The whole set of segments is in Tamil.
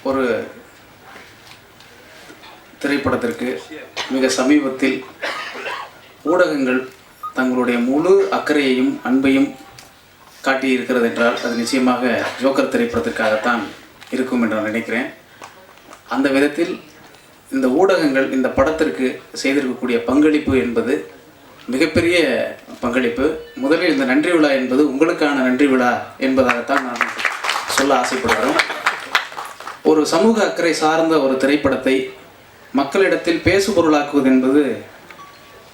ஒரு திரைப்படத்திற்கு மிக சமீபத்தில் ஊடகங்கள் தங்களுடைய முழு அக்கறையையும் அன்பையும் காட்டியிருக்கிறது என்றால் அது நிச்சயமாக ஜோக்கர் திரைப்படத்திற்காகத்தான் இருக்கும் என்று நான் நினைக்கிறேன். அந்த விதத்தில் இந்த ஊடகங்கள் இந்த படத்திற்கு செய்திருக்கக்கூடிய பங்களிப்பு என்பது மிகப்பெரிய பங்களிப்பு. முதலில் இந்த நன்றி விழா என்பது உங்களுக்கான நன்றி விழா என்பதாகத்தான் நான் சொல்ல ஆசைப்படுகிறோம். ஒரு சமூக அக்கறை சார்ந்த ஒரு திரைப்படத்தை மக்களிடத்தில் பேசுபொருளாக்குவது என்பது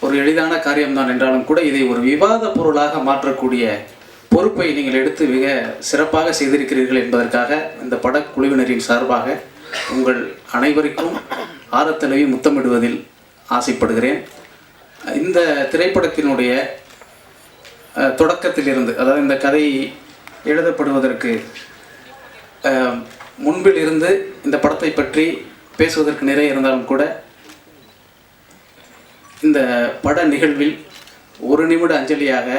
ஒரு எளிதான காரியம்தான் என்றாலும் கூட இதை ஒரு விவாத பொருளாக மாற்றக்கூடிய பொறுப்பை நீங்கள் எடுத்து மிக சிறப்பாக செய்திருக்கிறீர்கள் என்பதற்காக இந்த படக்குழுவினரின் சார்பாக உங்கள் அனைவருக்கும் ஆரத்தளவி முத்தமிடுவதில் ஆசைப்படுகிறேன். இந்த திரைப்படத்தினுடைய தொடக்கத்திலிருந்து, அதாவது இந்த கதை எழுதப்படுவதற்கு முன்பில் இருந்து இந்த படத்தை பற்றி பேசுவதற்கு நிறைய இருந்தாலும் கூட இந்த பட நிகழ்வில் ஒரு நிமிட அஞ்சலியாக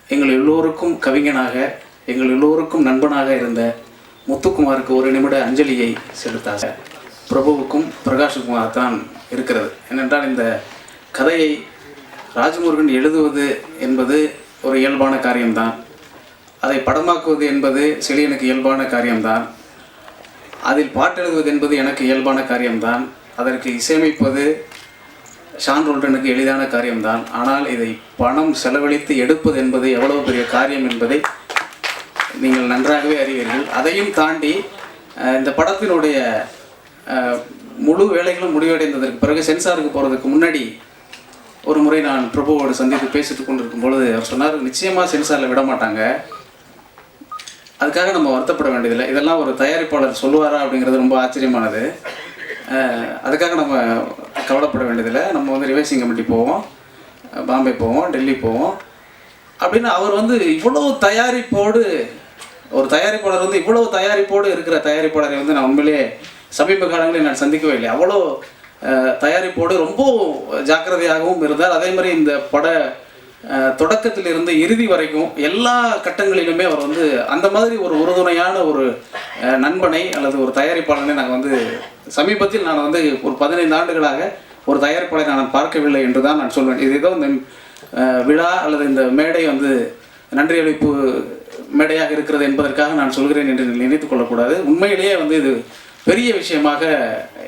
எங்கள் எல்லோருக்கும் கவிஞனாக எங்கள் எல்லோருக்கும் நண்பனாக இருந்த முத்துக்குமாருக்கு ஒரு நிமிட அஞ்சலியை செலுத்தாக பிரபுவுக்கும் பிரகாஷுக்குமார் தான் இருக்கிறது. ஏனென்றால் இந்த கதையை ராஜமுருகன் எழுதுவது என்பது ஒரு இயல்பான காரியம்தான், அதை படமாக்குவது என்பது செழியனுக்கு இயல்பான காரியம்தான், அதில் பாட்டெழுதுவது என்பது எனக்கு இயல்பான காரியம்தான், அதற்கு இசையமைப்பது ஷான் ரோல்டனுக்கு எளிதான காரியம்தான். ஆனால் இதை பணம் செலவழித்து எடுப்பது என்பது எவ்வளவு பெரிய காரியம் என்பதை நீங்கள் நன்றாகவே அறிவீர்கள். அதையும் தாண்டி இந்த படத்தினுடைய முழு வேலைகளும் முடிவடைந்ததற்கு பிறகு சென்சாருக்கு போகிறதுக்கு முன்னாடி ஒரு முறை நான் பிரபுவோடு சந்தித்து பேசிட்டு கொண்டிருக்கும் பொழுது அவர் சொன்னார், நிச்சயமாக சென்சாரில் விட மாட்டாங்க, அதுக்காக நம்ம வருத்தப்பட வேண்டியதில்லை, இதெல்லாம் ஒரு தயாரிப்பாளர் சொல்லுவாரா அப்படிங்கிறது ரொம்ப ஆச்சரியமானது, அதுக்காக நம்ம கவலைப்பட வேண்டியதில்லை, நம்ம வந்து ரிவைசிங் கமிட்டி போவோம், பாம்பே போவோம், டெல்லி போவோம் அப்படின்னு அவர் வந்து இவ்வளவு தயாரிப்போடு, ஒரு தயாரிப்பாளர் வந்து இவ்வளவு தயாரிப்போடு இருக்கிற தயாரிப்பாளரை வந்து நான் உண்மையிலேயே சமீப காலங்களில் நான் சந்திக்கவே இல்லை. அவ்வளோ தயாரிப்போடு ரொம்ப ஜாக்கிரதையாகவும் இருந்தார். அதே மாதிரி இந்த பட தொடக்கத்திலிருந்து இறுதி வரைக்கும் எல்லா கட்டங்களிலுமே அவர் வந்து அந்த மாதிரி ஒரு உறுதுணையான ஒரு நண்பனை அல்லது ஒரு தயாரிப்பாளனை நாங்கள் வந்து சமீபத்தில் நான் வந்து ஒரு 15 ஆண்டுகளாக ஒரு தயாரிப்பாளரை நான் பார்க்கவில்லை என்று தான் நான் சொல்வேன். இது ஏதோ இந்த விழா அல்லது இந்த மேடை வந்து நன்றி அளிப்பு மேடையாக இருக்கிறது என்பதற்காக நான் சொல்கிறேன் என்று நினைத்துக் கொள்ளக்கூடாது. உண்மையிலேயே வந்து இது பெரிய விஷயமாக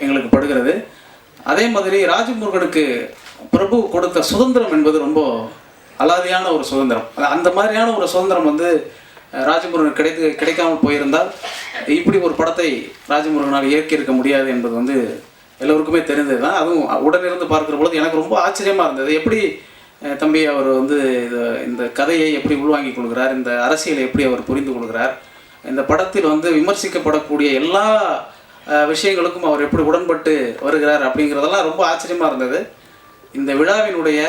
எங்களுக்கு படுகிறது. அதே மாதிரி ராஜமுருகனுக்கு பிரபு கொடுத்த சுதந்திரம் என்பது ரொம்ப அலாதியான ஒரு சுதந்திரம். அந்த மாதிரியான ஒரு சுதந்திரம் வந்து ராஜமுருகன் கிடைக்காமல் போயிருந்தால் இப்படி ஒரு படத்தை ராஜமுருகனால் இயக்கியிருக்க முடியாது என்பது வந்து எல்லோருக்குமே தெரிந்தது தான். அதுவும் உடனிருந்து பார்க்குற பொழுது எனக்கு ரொம்ப ஆச்சரியமாக இருந்தது. எப்படி தம்பி அவர் வந்து இந்த கதையை எப்படி உள்வாங்கிக் கொள்கிறார், இந்த அரசியலை எப்படி அவர் புரிந்து கொள்கிறார், இந்த படத்தில் வந்து விமர்சிக்கப்படக்கூடிய எல்லா விஷயங்களுக்கும் அவர் எப்படி உடன்பட்டு வருகிறார் அப்படிங்கிறதெல்லாம் ரொம்ப ஆச்சரியமாக இருந்தது. இந்த விழாவினுடைய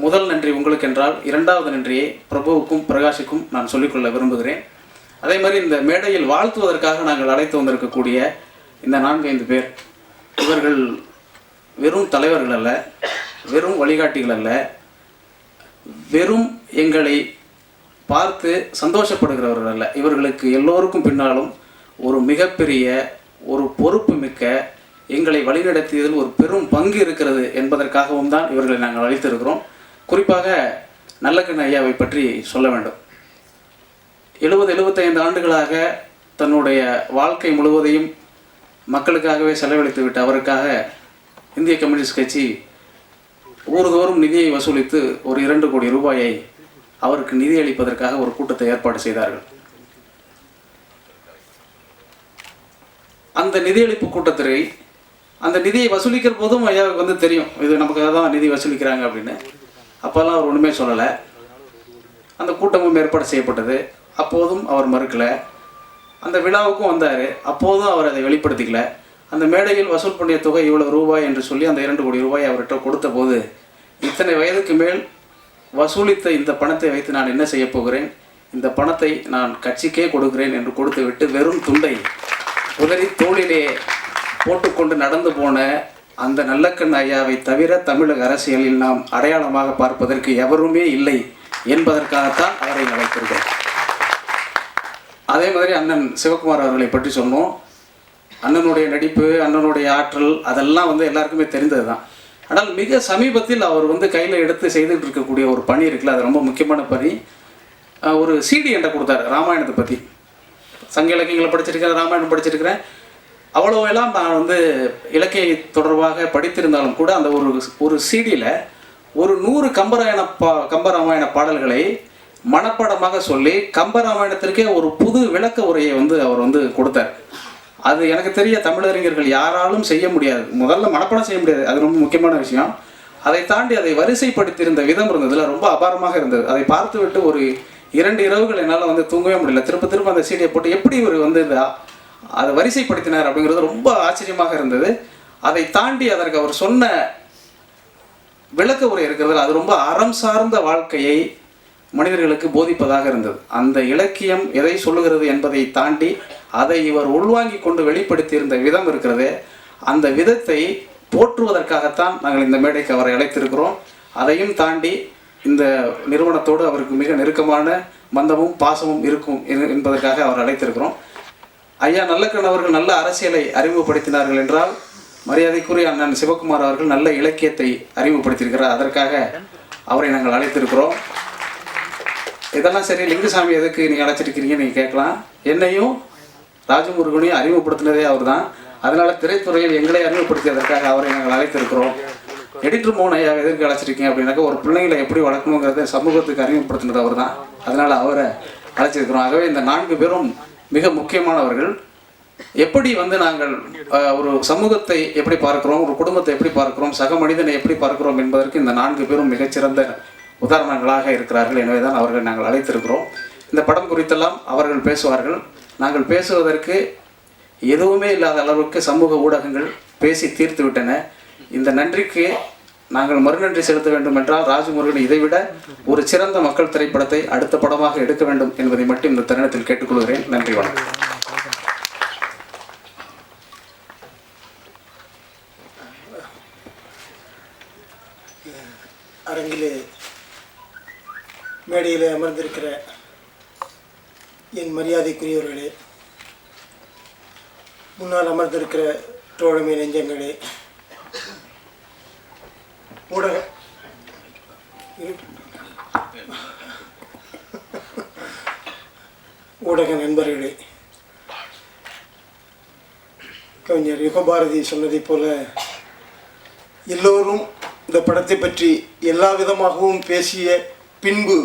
முதல் நன்றி உங்களுக்கு என்றால், இரண்டாவது நன்றியை பிரபுவுக்கும் பிரகாஷுக்கும் நான் சொல்லிக்கொள்ள விரும்புகிறேன். அதே மாதிரி இந்த மேடையில் வாழ்த்துவதற்காக நாங்கள் அழைத்து வந்திருக்கக்கூடிய இந்த 4-5 பேர், இவர்கள் வெறும் தலைவர்கள் அல்ல, வெறும் வழிகாட்டிகள் அல்ல, வெறும் எங்களை பார்த்து சந்தோஷப்படுகிறவர்கள் அல்ல. இவர்களுக்கு எல்லோருக்கும் பின்னாலும் ஒரு மிகப்பெரிய ஒரு பொறுப்பு மிக்க எங்களை வழிநடத்தியதில் ஒரு பெரும் பங்கு இருக்கிறது என்பதற்காகவும் தான் இவர்களை நாங்கள் அழைத்திருக்கிறோம். குறிப்பாக நல்லக்கண்ணு ஐயாவை பற்றி சொல்ல வேண்டும். 70-75 ஆண்டுகளாக தன்னுடைய வாழ்க்கை முழுவதையும் மக்களுக்காகவே செலவழித்து விட்டு அவருக்காக இந்திய கம்யூனிஸ்ட் கட்சி ஊர்தோறும் நிதியை வசூலித்து ஒரு 2 கோடி ரூபாயை அவருக்கு நிதி அளிப்பதற்காக ஒரு கூட்டத்தை ஏற்பாடு செய்தார்கள். அந்த நிதியளிப்பு கூட்டத்தில் அந்த நிதியை வசூலிக்கிற போதும் ஐயாவுக்கு வந்து தெரியும் இது நமக்காக தான் நிதி வசூலிக்கிறாங்க அப்படின்னு. அப்போல்லாம் அவர் ஒன்றுமே சொல்லலை. அந்த கூட்டமும் ஏற்பாடு செய்யப்பட்டது. அப்போதும் அவர் மறுக்கலை. அந்த விழாவுக்கும் வந்தார். அப்போதும் அவர் அதை வெளிப்படுத்திக்கல. அந்த மேடையில் வசூல் பண்ணிய தொகை இவ்வளவு ரூபாய் என்று சொல்லி அந்த 2 கோடி ரூபாய் அவர்கிட்ட கொடுத்த போது, இத்தனை வயதுக்கு மேல் வசூலித்த இந்த பணத்தை வைத்து நான் என்ன செய்ய போகிறேன், இந்த பணத்தை நான் கட்சிக்கே கொடுக்கிறேன் என்று கொடுத்து விட்டு வெறும் துண்டை உதறி தோளிலே போட்டுக்கொண்டு நடந்து போன அந்த நல்லக்கண்ணு ஐயாவை தவிர தமிழக அரசியலில் நாம் அடையாளமாக பார்ப்பதற்கு எவருமே இல்லை என்பதற்காகத்தான் அவரை அழைத்திருக்கிறோம். அதே மாதிரி அண்ணன் சிவகுமார் அவர்களை பற்றி சொன்னோம். அண்ணனுடைய நடிப்பு, அண்ணனுடைய ஆற்றல் அதெல்லாம் வந்து எல்லாருக்குமே தெரிந்தது தான். ஆனால் மிக சமீபத்தில் அவர் வந்து கையில் எடுத்து செய்துகிட்டு இருக்கக்கூடிய ஒரு பணி இருக்குல்ல, அது ரொம்ப முக்கியமான பணி. ஒரு சிடி என்கிட்ட கொடுத்தாரு ராமாயணத்தை பற்றி. சங்க இலக்கியங்களை படிச்சிருக்கிறேன், ராமாயணம் படிச்சிருக்கிறேன். அவ்வளோவெல்லாம் நான் வந்து இலக்கிய தொடர்பாக படித்திருந்தாலும் கூட அந்த ஒரு சிடியில் ஒரு 100 கம்பராமாயண பாடல்களை மனப்பாடமாக சொல்லி கம்பராமாயணத்திற்கே ஒரு புது விளக்க உரையை வந்து அவர் வந்து கொடுத்தார். அது எனக்கு தெரிய தமிழறிஞர்கள் யாராலும் செய்ய முடியாது. முதல்ல மனப்பாடம் செய்ய முடியாது, அது ரொம்ப முக்கியமான விஷயம். அதை தாண்டி அதை வரிசைப்படுத்தியிருந்த விதம் இருந்ததுல ரொம்ப அபாரமாக இருந்தது. அதை பார்த்து விட்டு ஒரு 2 இரவுகள் என்னால் வந்து தூங்கவே முடியல. திரும்ப அந்த சீடியை போட்டு எப்படி இவர் வந்து அதை வரிசைப்படுத்தினார் அப்படிங்கிறது ரொம்ப ஆச்சரியமாக இருந்தது. அதை தாண்டி அதற்கு அவர் சொன்ன விளக்க உரை இருக்கிறது, அது ரொம்ப அறம் சார்ந்த வாழ்க்கையை மனிதர்களுக்கு போதிப்பதாக இருந்தது. அந்த இலக்கியம் எதை சொல்லுகிறது என்பதை தாண்டி அதை இவர் உள்வாங்கி கொண்டு வெளிப்படுத்தியிருந்த விதம் இருக்கிறது. அந்த விதத்தை போற்றுவதற்காகத்தான் நாங்கள் இந்த மேடைக்கு அவரை அழைத்திருக்கிறோம். அதையும் தாண்டி இந்த நிறுவனத்தோடு அவருக்கு மிக நெருக்கமான பந்தமும் பாசமும் இருக்கும் என்பதற்காக அவர் அழைத்திருக்கிறோம். ஐயா நல்லக்கண் அவர்கள் நல்ல அரசியலை அறிமுகப்படுத்தினார்கள் என்றால், மரியாதைக்குரிய அண்ணன் சிவகுமார் அவர்கள் நல்ல இலக்கியத்தை அறிமுகப்படுத்தியிருக்கிறார். அதற்காக அவரை நாங்கள் அழைத்திருக்கிறோம். இதெல்லாம் சரி, லிங்குசாமி எதுக்கு நீங்கள் அழைச்சிருக்கிறீங்கன்னு நீங்கள் கேட்கலாம். என்னையும் ராஜமுருகனையும் அறிமுகப்படுத்தினதே அவர் தான். அதனால் திரைத்துறையில் எங்களை அறிமுகப்படுத்தியதற்காக அவரை நாங்கள் அழைத்திருக்கிறோம். எடிட்டர் மோகன் ஐயா எதற்கு அழைச்சிருக்கீங்க அப்படின்னாக்கா, ஒரு பிள்ளைங்களை எப்படி வளர்க்கணுங்கிறத சமூகத்துக்கு அறிமுகப்படுத்தினது அவர் தான். அதனால் அவரை அழைச்சிருக்கிறோம். ஆகவே இந்த 4 பேரும் மிக முக்கியமானவர்கள். எப்படி வந்து நாங்கள் ஒரு சமூகத்தை எப்படி பார்க்கிறோம், ஒரு குடும்பத்தை எப்படி பார்க்கிறோம், சக மனிதனை எப்படி பார்க்கிறோம் என்பதற்கு இந்த 4 பேரும் மிகச்சிறந்த உதாரணங்களாக இருக்கிறார்கள். எனவே தான் அவர்கள் நாங்கள் அழைத்திருக்கிறோம். இந்த படம் குறித்தெல்லாம் அவர்கள் பேசுவார்கள். நாங்கள் பேசுவதற்கு எதுவுமே இல்லாத அளவுக்கு சமூக ஊடகங்கள் பேசி தீர்த்து விட்டன. இந்த நன்றிக்கு நாங்கள் மறுநன்றி செலுத்த வேண்டும் என்றால் ராஜமுருகன் இதைவிட ஒரு சிறந்த மக்கள் திரைப்படத்தை அடுத்த படமாக எடுக்க வேண்டும் என்பதை மட்டும் இந்த தருணத்தில் கேட்டுக்கொள்கிறேன். நன்றி, வணக்கம். அரங்கிலே மேடையில் அமர்ந்திருக்கிற என் மரியாதைக்குரியவர்களே, முன்னால் அமர்ந்திருக்கிற தோழமை நெஞ்சங்களே, ஊடக நண்பர்களே, கவிஞர் யுகபாரதி சொன்னதை போல எல்லோரும் இந்த படத்தை பற்றி எல்லா விதமாகவும் பேசிய பின்பு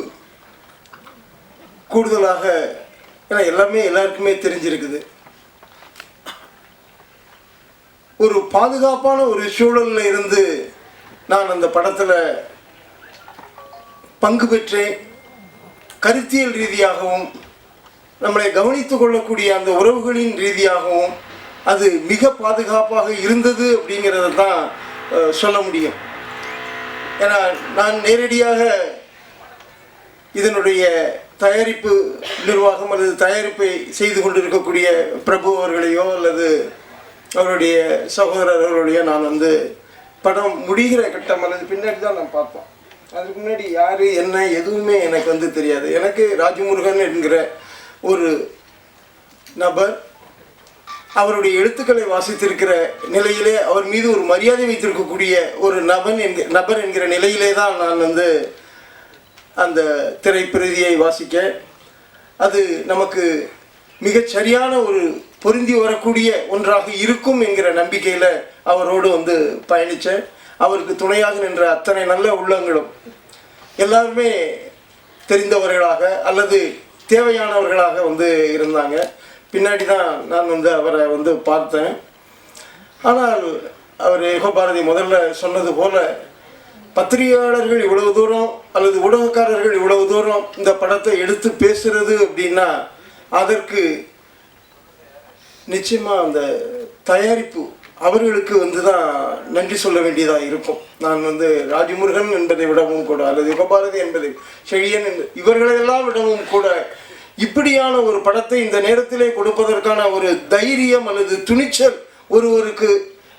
கூடுதலாக, ஏன்னா எல்லாமே எல்லாருக்குமே தெரிஞ்சிருக்குது, ஒரு பாதுகாப்பான ஒரு சூழலில் இருந்து நான் அந்த படத்தில் பங்கு பெற்றேன். கருத்தியல் ரீதியாகவும் நம்மளை கவனித்து கொள்ளக்கூடிய அந்த உறவுகளின் ரீதியாகவும் அது மிக பாதுகாப்பாக இருந்தது அப்படிங்கிறத தான் சொல்ல முடியும். ஏன்னா நான் நேரடியாக இதனுடைய தயாரிப்பு நிர்வாகம் அல்லது தயாரிப்பை செய்து கொண்டிருக்கக்கூடிய பிரபு அவர்களையோ அல்லது அவருடைய சகோதரர்களையோ நான் வந்து படம் முடிகிற கட்டம் அல்லது பின்னாடி தான் நான் பார்ப்போம். அதுக்கு முன்னாடி யார் என்ன எதுவுமே எனக்கு வந்து தெரியாது. எனக்கு ராஜமுருகன் என்கிற ஒரு நபர் அவருடைய எழுத்துக்களை வாசித்திருக்கிற நிலையிலே அவர் மீது ஒரு மரியாதை வைத்திருக்கக்கூடிய ஒரு நபர் என்கிற நிலையிலே தான் நான் வந்து அந்த திரைப்பிரதியை வாசிக்க, அது நமக்கு மிகச் சரியான ஒரு பொருந்தி வரக்கூடிய ஒன்றாக இருக்கும் என்கிற நம்பிக்கையில் அவரோடு வந்து பயணித்தேன். அவருக்கு துணையாக நின்ற அத்தனை நல்ல உள்ளங்களும் எல்லாருமே தெரிந்தவர்களாக அல்லது தேவையானவர்களாக வந்து இருந்தாங்க. பின்னாடி தான் நான் வந்து அவரை வந்து பார்த்தேன். ஆனால் அவர் யுகபாரதி முதல்ல சொன்னது போல, பத்திரிகையாளர்கள் இவ்வளவு தூரம் அல்லது ஊடகக்காரர்கள் இவ்வளவு தூரம் இந்த படத்தை எடுத்து பேசுறது அப்படின்னா அதற்கு நிச்சயமாக அந்த தயாரிப்பு அவர்களுக்கு வந்து தான் நன்றி சொல்ல வேண்டியதாக இருக்கும். நான் வந்து ராஜமுருகன் என்பதை விடவும் கூட அல்லது யுகபாரதி என்பதை செழியன் இவர்களெல்லாம் விடவும் கூட இப்படியான ஒரு படத்தை இந்த நேரத்திலே கொடுப்பதற்கான ஒரு தைரியம் அல்லது துணிச்சல் ஒருவருக்கு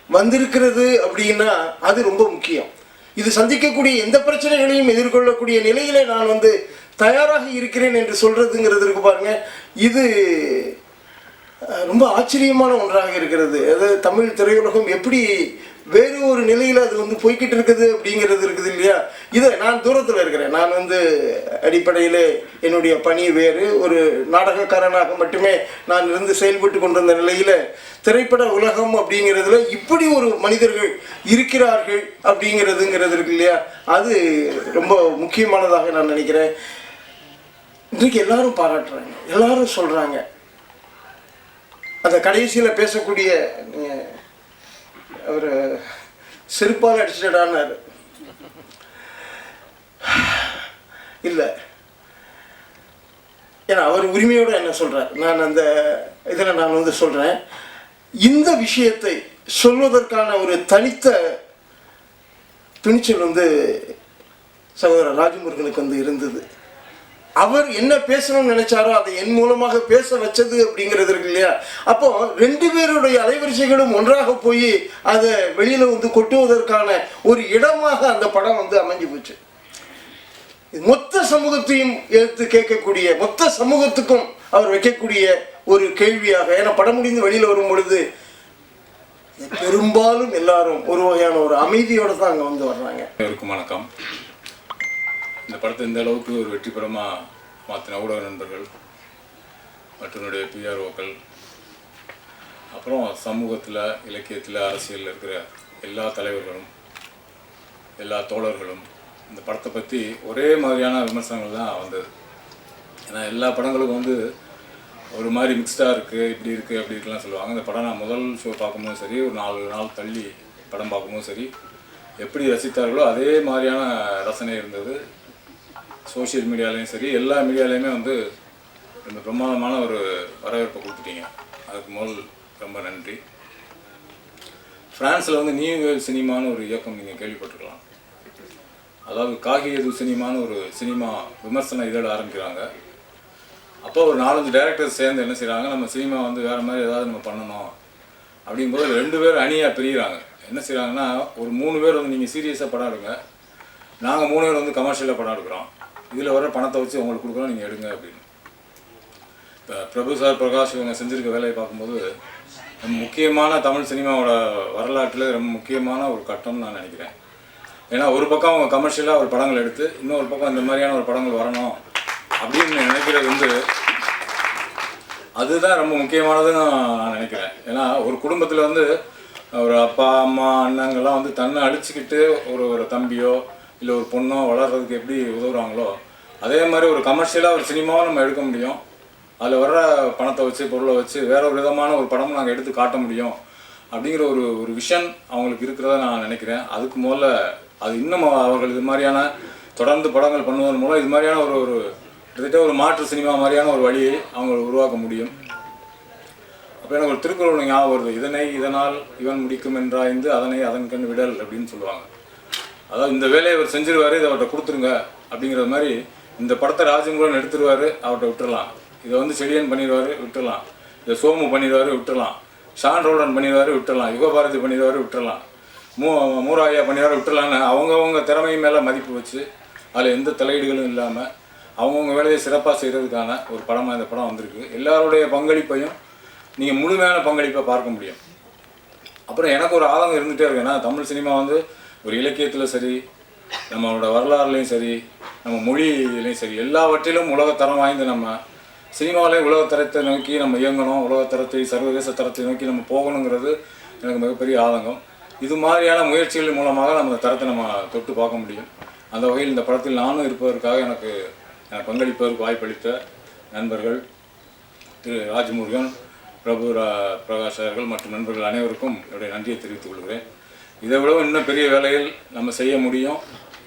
வந்திருக்கிறது அப்படின்னா அது ரொம்ப முக்கியம். இது சந்திக்கக்கூடிய எந்த பிரச்சனைகளையும் எதிர்கொள்ளக்கூடிய நிலையிலே நான் வந்து தயாராக இருக்கிறேன் என்று சொல்றதுங்கிறது இருக்கு பாருங்க. இது ரொம்ப ஆச்சரியமான ஒன்றாக இருக்கிறது. அதாவது தமிழ் திரையுலகம் எப்படி வேறு ஒரு நிலையில் அது வந்து போய்கிட்டு இருக்குது அப்படிங்கிறது இருக்குது இல்லையா. இதை நான் தூரத்தில் இருக்கிறேன். நான் வந்து அடிப்படையில் என்னுடைய பணி வேறு, ஒரு நாடகக்காரனாக மட்டுமே நான் இருந்து செயல்பட்டு கொண்டிருந்த நிலையில் திரைப்பட உலகம் அப்படிங்கிறதுல இப்படி ஒரு மனிதர்கள் இருக்கிறார்கள் அப்படிங்கிறதுங்கிறது இருக்கு இல்லையா, அது ரொம்ப முக்கியமானதாக நான் நினைக்கிறேன். இன்றைக்கு எல்லாரும் பாராட்டுறாங்க, எல்லாரும் சொல்கிறாங்க. அந்த கடைசியில் பேசக்கூடிய அவர் செருப்பால் அடிச்சிடான்னார். இல்லை, ஏன்னா அவர் உரிமையோடு என்ன சொல்கிறார், நான் அந்த இதில் நான் வந்து சொல்கிறேன், இந்த விஷயத்தை சொல்வதற்கான ஒரு தனித்த துணிச்சல் வந்து சகோதரர் ராஜமுருகனுக்கு வந்து இருந்தது. அவர் என்ன பேசணும்னு நினைச்சாரோ அதை என் மூலமாக பேச வச்சது அப்படிங்கிறது இருக்கு இல்லையா. அப்போ ரெண்டு பேருடைய அலைவரிசைகளும் ஒன்றாக போய் அதை வெளியில் வந்து கொட்டுவதற்கான ஒரு இடமாக அந்த படம் வந்து அமைஞ்சு போச்சு. மொத்த சமூகத்தையும் எடுத்து கேட்கக்கூடிய, மொத்த சமூகத்துக்கும் அவர் வைக்கக்கூடிய ஒரு கேள்வியாக, ஏன்னா படம் முடிந்து வெளியில் வரும் பொழுது பெரும்பாலும் எல்லாரும் ஒரு வகையான ஒரு அமைதியோடு தான் அங்கே வந்து வர்றாங்க. வணக்கம். இந்த படத்தை இந்த அளவுக்கு ஒரு வெற்றிகரமாக மாற்றின ஊடக நண்பர்கள் மற்றும் என்னுடைய பிஆர்ஓக்கள், அப்புறம் சமூகத்தில், இலக்கியத்தில், அரசியலில் இருக்கிற எல்லா தலைவர்களும், எல்லா தோழர்களும் இந்த படத்தை பற்றி ஒரே மாதிரியான விமர்சனங்கள் தான் வந்தது. ஏன்னா எல்லா படங்களுக்கும் வந்து ஒரு மாதிரி மிக்ஸ்டாக இருக்குது, இப்படி இருக்குது, அப்படி இருக்குலாம் சொல்லுவாங்க. இந்த படம் நான் முதல் ஷோ பார்க்கும்போது சரி, ஒரு 4 நாள் தள்ளி படம் பார்க்கும்போது சரி, எப்படி ரசித்தார்களோ அதே மாதிரியான ரசனை இருந்தது. சோஷியல் மீடியாலேயும் சரி, எல்லா மீடியாலேயுமே வந்து ரொம்ப பிரமாதமான ஒரு வரவேற்பை கொடுத்துட்டீங்க. அதுக்கு முதல் ரொம்ப நன்றி. ஃப்ரான்ஸில் வந்து நியூ வேவ் சினிமான்னு ஒரு இயக்கம் நீங்கள் கேள்விப்பட்டிருக்கலாம். அதாவது காகியது சினிமான்னு ஒரு சினிமா விமர்சன இதழ ஆரம்பிக்கிறாங்க. அப்போ ஒரு 4-5 டைரக்டர்ஸ் சேர்ந்து என்ன செய்கிறாங்க, நம்ம சினிமா வந்து வேறு மாதிரி ஏதாவது நம்ம பண்ணணும் அப்படிங்கும்போது 2 பேர் அணியாக பிரிகிறாங்க. என்ன செய்கிறாங்கன்னா, ஒரு 3 பேர் வந்து நீங்கள் சீரியஸாக படம் எடுங்க, நாங்கள் 3 பேர் வந்து கமர்ஷியலாக படம் எடுக்கிறோம், இதில் வர பணத்தை வச்சு உங்களுக்கு கொடுக்குறோம், நீங்கள் எடுங்க அப்படின்னு. இப்போ பிரபு சார், பிரகாஷ் இவங்க செஞ்சுருக்க வேலையை பார்க்கும்போது ரொம்ப முக்கியமான தமிழ் சினிமாவோட வரலாற்றில் ரொம்ப முக்கியமான ஒரு கட்டம்னு நான் நினைக்கிறேன். ஏன்னா ஒரு பக்கம் அவங்க கமர்ஷியலாக ஒரு படங்கள் எடுத்து, இன்னொரு பக்கம் இந்த மாதிரியான ஒரு படங்கள் வரணும் அப்படின்னு நினைக்கிறது வந்து அதுதான் ரொம்ப முக்கியமானதுன்னு நான் நினைக்கிறேன். ஏன்னா ஒரு குடும்பத்தில் வந்து ஒரு அப்பா, அம்மா, அண்ணங்கள்லாம் வந்து தன்னை அழிச்சிக்கிட்டு ஒரு தம்பியோ இல்லை ஒரு பொண்ணோ வளர்கிறதுக்கு எப்படி உதவுறாங்களோ, அதே மாதிரி ஒரு கமர்ஷியலாக ஒரு சினிமாவை நம்ம எடுக்க முடியும். அதில் வர்ற பணத்தை வச்சு, பொருளை வச்சு வேற ஒரு விதமான ஒரு படமும் நாங்கள் எடுத்து காட்ட முடியும் அப்படிங்கிற ஒரு விஷன் அவங்களுக்கு இருக்கிறதா நான் நினைக்கிறேன். அதுக்கு முதல்ல அது இன்னும் அவர்கள் இது மாதிரியான தொடர்ந்து படங்கள் பண்ணுவதன் மூலம் இது மாதிரியான ஒரு கிட்டத்தட்ட ஒரு மாற்று சினிமா மாதிரியான ஒரு வழியை அவங்க உருவாக்க முடியும். அப்போ எனக்கு ஒரு திருக்குறள் ஞாபகம் வருது, இதனால் இவன் முடிக்கும் என்றாய்ந்து அதனை அதன் கண் விடல் அப்படின்னு சொல்லுவாங்க. அதாவது இந்த வேலையை அவர் செஞ்சிருவார், இதை அவர்கிட்ட கொடுத்துருங்க அப்படிங்கிறது மாதிரி. இந்த படத்தை ராஜமுருகன் எடுத்துருவார், அவர்கிட்ட விட்டுடலாம். இதை வந்து செடியன் பண்ணிடுவார், விட்டுடலாம். இதை சோமு பண்ணிடுவார், விட்டுடலாம். ஷான் ரோல்டன் பண்ணிடுவார், விட்டுடலாம். யுகபாரதி பண்ணிடுவார், விட்டுடலாம். மூராயா பண்ணிடுவார், விட்டுடலான்னு அவங்கவுங்க திறமை மேலே மதிப்பு வச்சு அதில் எந்த தலையீடுகளும் இல்லாமல் அவங்கவுங்க வேலையை சிறப்பாக செய்கிறதுக்கான ஒரு படமாக இந்த படம் வந்திருக்கு. எல்லாருடைய பங்களிப்பையும் நீங்கள் முழுமையான பங்களிப்பை பார்க்க முடியும். அப்புறம் எனக்கு ஒரு ஆதங்கம் இருந்துகிட்டே இருக்கு. ஏன்னா தமிழ் சினிமா வந்து ஒரு இலக்கியத்தில் சரி, நம்மளோட வரலாறுலையும் சரி, நம்ம மொழியிலையும் சரி, எல்லாவற்றிலும் உலகத்தரம் வாய்ந்த நம்ம சினிமாவிலையும் உலகத்தரத்தை நோக்கி நம்ம இயங்கணும், உலகத்தரத்தை, சர்வதேச தரத்தை நோக்கி நம்ம போகணுங்கிறது எனக்கு மிகப்பெரிய ஆதங்கம். இது மாதிரியான முயற்சிகள் மூலமாக நம்ம தரத்தை நம்ம தொட்டு பார்க்க முடியும். அந்த வகையில் இந்த படத்தில் நானும் இருப்பதற்காக எனக்கு பங்களிப்பதற்கு வாய்ப்பளித்த நண்பர்கள் திரு ராஜமுருகன், பிரபு பிரகாஷ் அவர்கள் மற்றும் நண்பர்கள் அனைவருக்கும் என்னுடைய நன்றியை தெரிவித்துக் கொள்கிறேன். இதை விட இன்னும் பெரிய வேலையில் நம்ம செய்ய முடியும்,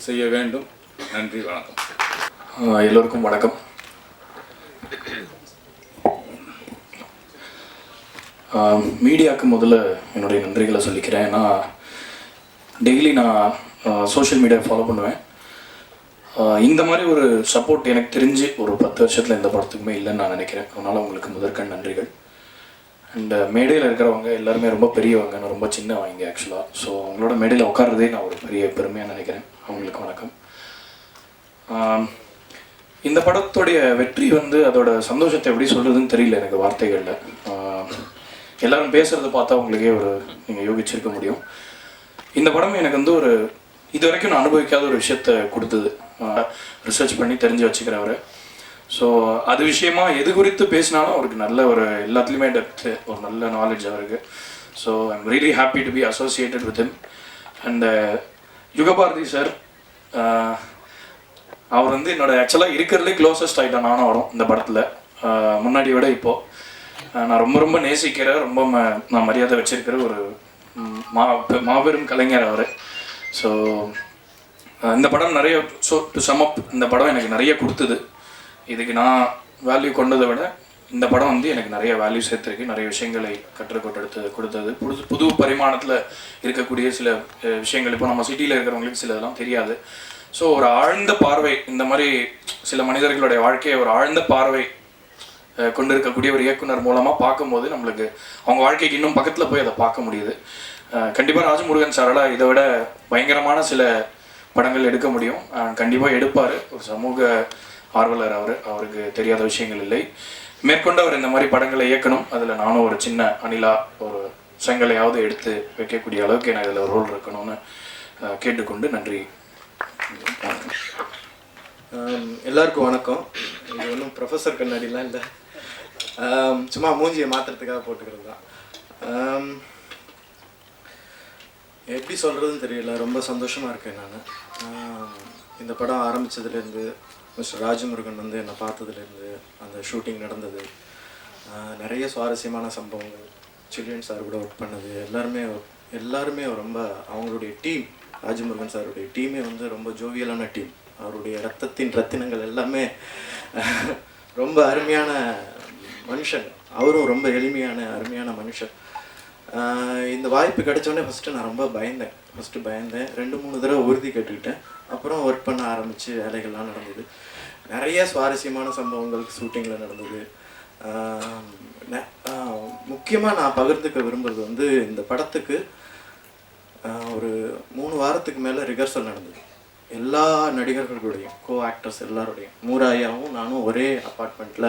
செய்ய வேண்டும். நன்றி, வணக்கம். எல்லோருக்கும் வணக்கம். மீடியாவுக்கு முதல்ல என்னுடைய நன்றிகளை சொல்லிக்கிறேன். ஏன்னா டெய்லி நான் சோஷியல் மீடியா ஃபாலோ பண்ணுவேன். இந்த மாதிரி ஒரு சப்போர்ட் எனக்கு தெரிஞ்சு ஒரு 10 வருஷத்தில் எந்த படத்துக்குமே இல்லைன்னு நான் நினைக்கிறேன். அதனால் உங்களுக்கு முதற்கண் நன்றிகள். அண்ட் மேடையில் இருக்கிறவங்க எல்லாருமே ரொம்ப பெரியவங்க, நான் ரொம்ப சின்னவங்க ஆக்சுவலாக. ஸோ அவங்களோட மேடையில் உட்கார்றதே நான் ஒரு பெரிய பெருமையாக நினைக்கிறேன். அவங்களுக்கு வணக்கம். இந்த படத்துடைய வெற்றி வந்து அதோட சந்தோஷத்தை எப்படி சொல்கிறதுன்னு தெரியல எனக்கு வார்த்தைகளில். எல்லாரும் பேசுகிறத பார்த்தா உங்களுக்கே நீங்கள் யோகிச்சிருக்க முடியும். இந்த படம் எனக்கு வந்து இது வரைக்கும் நான் அனுபவிக்காத ஒரு விஷயத்த கொடுத்தது. ரிசர்ச் பண்ணி தெரிஞ்சு வச்சுக்கிறவர். ஸோ அது விஷயமா எது குறித்து பேசினாலும் அவருக்கு நல்ல எல்லாத்துலேயுமே டெப்த்து, ஒரு நல்ல நாலேஜ் அவருக்கு. So I'm really happy to be associated with him. And Yugabharathi sir, அவர் வந்து என்னோட ஆக்சுவலாக இருக்கிறதுலே க்ளோசஸ்ட் ஆகிட்டேன் நானும் அவரும் இந்த படத்தில். முன்னாடி விட இப்போது நான் ரொம்ப ரொம்ப நேசிக்கிற, ரொம்ப நான் மரியாதை வச்சிருக்கிற ஒரு மாபெரும் கலைஞர் அவர். ஸோ இந்த படம் நிறைய, ஸோ டு சம் அப், இந்த படம் எனக்கு நிறைய கொடுத்தது. இதுக்கு நான் வேல்யூ கொண்டதை விட இந்த படம் வந்து எனக்கு நிறைய வேல்யூ சேர்த்துருக்கு, நிறைய விஷயங்களை கொடுத்தது. புது பரிமாணத்தில் இருக்கக்கூடிய சில விஷயங்கள் இப்போ நம்ம சிட்டியில் இருக்கிறவங்களுக்கு சில இதெல்லாம் தெரியாது. ஸோ ஒரு ஆழ்ந்த பார்வை, இந்த மாதிரி சில மனிதர்களுடைய வாழ்க்கையை ஒரு ஆழ்ந்த பார்வை கொண்டு இருக்கக்கூடிய ஒரு இயக்குனர் மூலமாக பார்க்கும்போது நம்மளுக்கு அவங்க வாழ்க்கைக்கு இன்னும் பக்கத்தில் போய் அதை பார்க்க முடியுது. கண்டிப்பாக ராஜமுருகன் சாரால் இதை விட பயங்கரமான சில படங்கள் எடுக்க முடியும். கண்டிப்பாக எடுப்பார். ஒரு சமூக ஆர்வலர் அவருக்கு தெரியாத விஷயங்கள் இல்லை. மேற்கொண்டு அவர் இந்த மாதிரி படங்களை இயக்கணும். அதில் நானும் ஒரு சின்ன அணிலா, ஒரு செங்கலையாவது எடுத்து வைக்கக்கூடிய அளவுக்கு எனக்கு அதில் ரோல் இருக்கணும்னு கேட்டுக்கொண்டு நன்றி. எல்லாருக்கும் வணக்கம். இது ஒன்றும் ப்ரொஃபஸர் கண்ணாடிலாம் இல்லை, சும்மா மூஞ்சியை மாற்றுறதுக்காக போட்டுக்கிறது தான். எப்படி சொல்கிறதுன்னு தெரியல, ரொம்ப சந்தோஷமாக இருக்கேன் நான். இந்த படம் ஆரம்பித்ததுலேருந்து மிஸ்டர் ராஜமுருகன் வந்து என்னை பார்த்ததுலேருந்து அந்த ஷூட்டிங் நடந்தது, நிறைய சுவாரஸ்யமான சம்பவங்கள், சில்லியன் சார் கூட ஒர்க் பண்ணது, எல்லாருமே ரொம்ப அவங்களுடைய டீம், ராஜமுருகன் சாருடைய டீமே வந்து ரொம்ப ஜோவியலான டீம். அவருடைய ரத்தினங்கள் எல்லாமே ரொம்ப அருமையான மனுஷன். அவரும் ரொம்ப எளிமையான அருமையான மனுஷன். இந்த வாய்ப்பு கிடைச்சோடனே நான் ரொம்ப பயந்தேன். 2-3 தடவை உறுதி கேட்டுக்கிட்டேன். அப்புறம் ஒர்க் பண்ண ஆரம்பித்து வேலைகள்லாம் நடந்தது. நிறைய சுவாரஸ்யமான சம்பவங்கள் ஷூட்டிங்கில் நடந்தது. முக்கியமாக நான் பகிர்ந்துக்க விரும்புகிறது வந்து இந்த படத்துக்கு ஒரு 3 வாரத்துக்கு மேலே ரிஹர்சல் நடந்தது. எல்லா நடிகர்களுடையும் ஆக்டர்ஸ் எல்லாருடையும், மூராயாவும் நானும் ஒரே அப்பார்ட்மெண்ட்டில்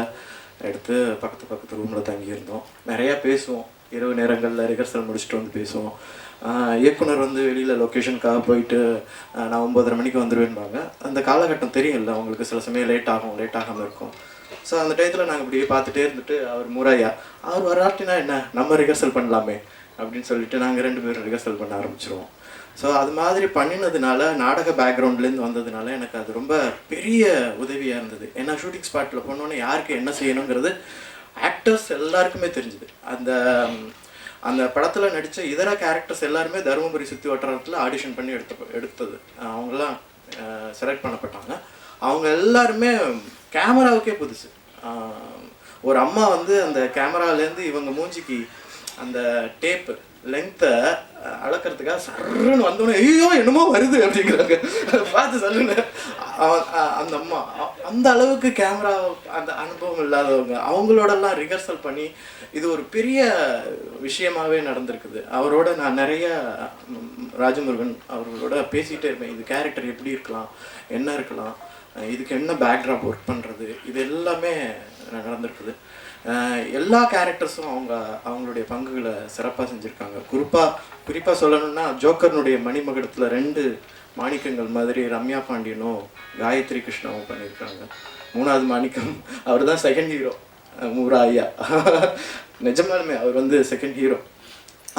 எடுத்து பக்கத்து ரூமில் தங்கியிருந்தோம். நிறையா பேசுவோம். இரவு நேரங்களில் ரிஹர்சல் முடிச்சுட்டு வந்து பேசுவோம். இயக்குனர் வந்து வெளியில் லொக்கேஷனுக்காக போயிட்டு நான் 9:30 மணிக்கு வந்துடுவேன்பாங்க. அந்த காலகட்டம் தெரியும்ல அவங்களுக்கு, சில சமயம் லேட் ஆகாமல் இருக்கும். ஸோ அந்த டயத்தில் நாங்கள் இப்படியே பார்த்துட்டே இருந்துட்டு, அவர் மூராயா அவர் வராட்டினா என்ன, நம்ம ரிஹர்சல் பண்ணலாமே அப்படின்னு சொல்லிட்டு நாங்கள் 2 பேரும் ரிஹர்சல் பண்ண ஆரம்பிச்சிருவோம். ஸோ அது மாதிரி பண்ணினதுனால, நாடக பேக்ரவுண்ட்லேருந்து வந்ததுனால எனக்கு அது ரொம்ப பெரிய உதவியாக இருந்தது. ஏன்னா ஷூட்டிங் ஸ்பாட்டில் போனோன்னே யாருக்கு என்ன செய்யணுங்கிறது ஆக்டர்ஸ் எல்லாருக்குமே தெரிஞ்சுது. அந்த படத்தில் நடித்த இதர கேரக்டர்ஸ் எல்லாருமே தருமபுரி சுற்றி வட்டாரத்தில் ஆடிஷன் பண்ணி எடுத்தது. அவங்களாம் செலக்ட் பண்ணப்பட்டாங்க. அவங்க எல்லாருமே கேமராவுக்கே புதுசு. ஒரு அம்மா வந்து அந்த கேமராலேருந்து இவங்க மூஞ்சிக்கு அந்த டேப்பு லெங்க்த்தை அளக்கிறதுக்காக சர்ன்னு வந்தோடனே ஐயோ என்னமோ வருது அப்படிங்கிறாங்க. பார்த்து சொல்லுங்க. அந்த அம்மா அந்த அளவுக்கு கேமரா அந்த அனுபவம் இல்லாதவங்க, அவங்களோடலாம் ரிஹர்சல் பண்ணி இது ஒரு பெரிய விஷயமாகவே நடந்திருக்குது. அவரோட நான் நிறைய ராஜமுருகன் அவர்களோட பேசிகிட்டே இருப்பேன். இது கேரக்டர் எப்படி இருக்கலாம், என்ன இருக்கலாம், இதுக்கு என்ன பேக்ராப் ஒர்க் பண்ணுறது, இது எல்லாமே நடந்திருக்குது. எல்லா கேரக்டர்ஸும் அவங்களுடைய பங்குகளை சிறப்பாக செஞ்சுருக்காங்க. குறிப்பாக சொல்லணும்னா ஜோக்கர்னுடைய மணிமகுடத்தில் 2 மாணிக்கங்கள் மாதிரி ரம்யா பாண்டியனும் காயத்ரி கிருஷ்ணாவும் பண்ணியிருக்காங்க. 3வது மாணிக்கம் அவர் தான் செகண்ட் ஹீரோ, மூராயா. நிஜமாலுமே அவர் வந்து செகண்ட் ஹீரோ.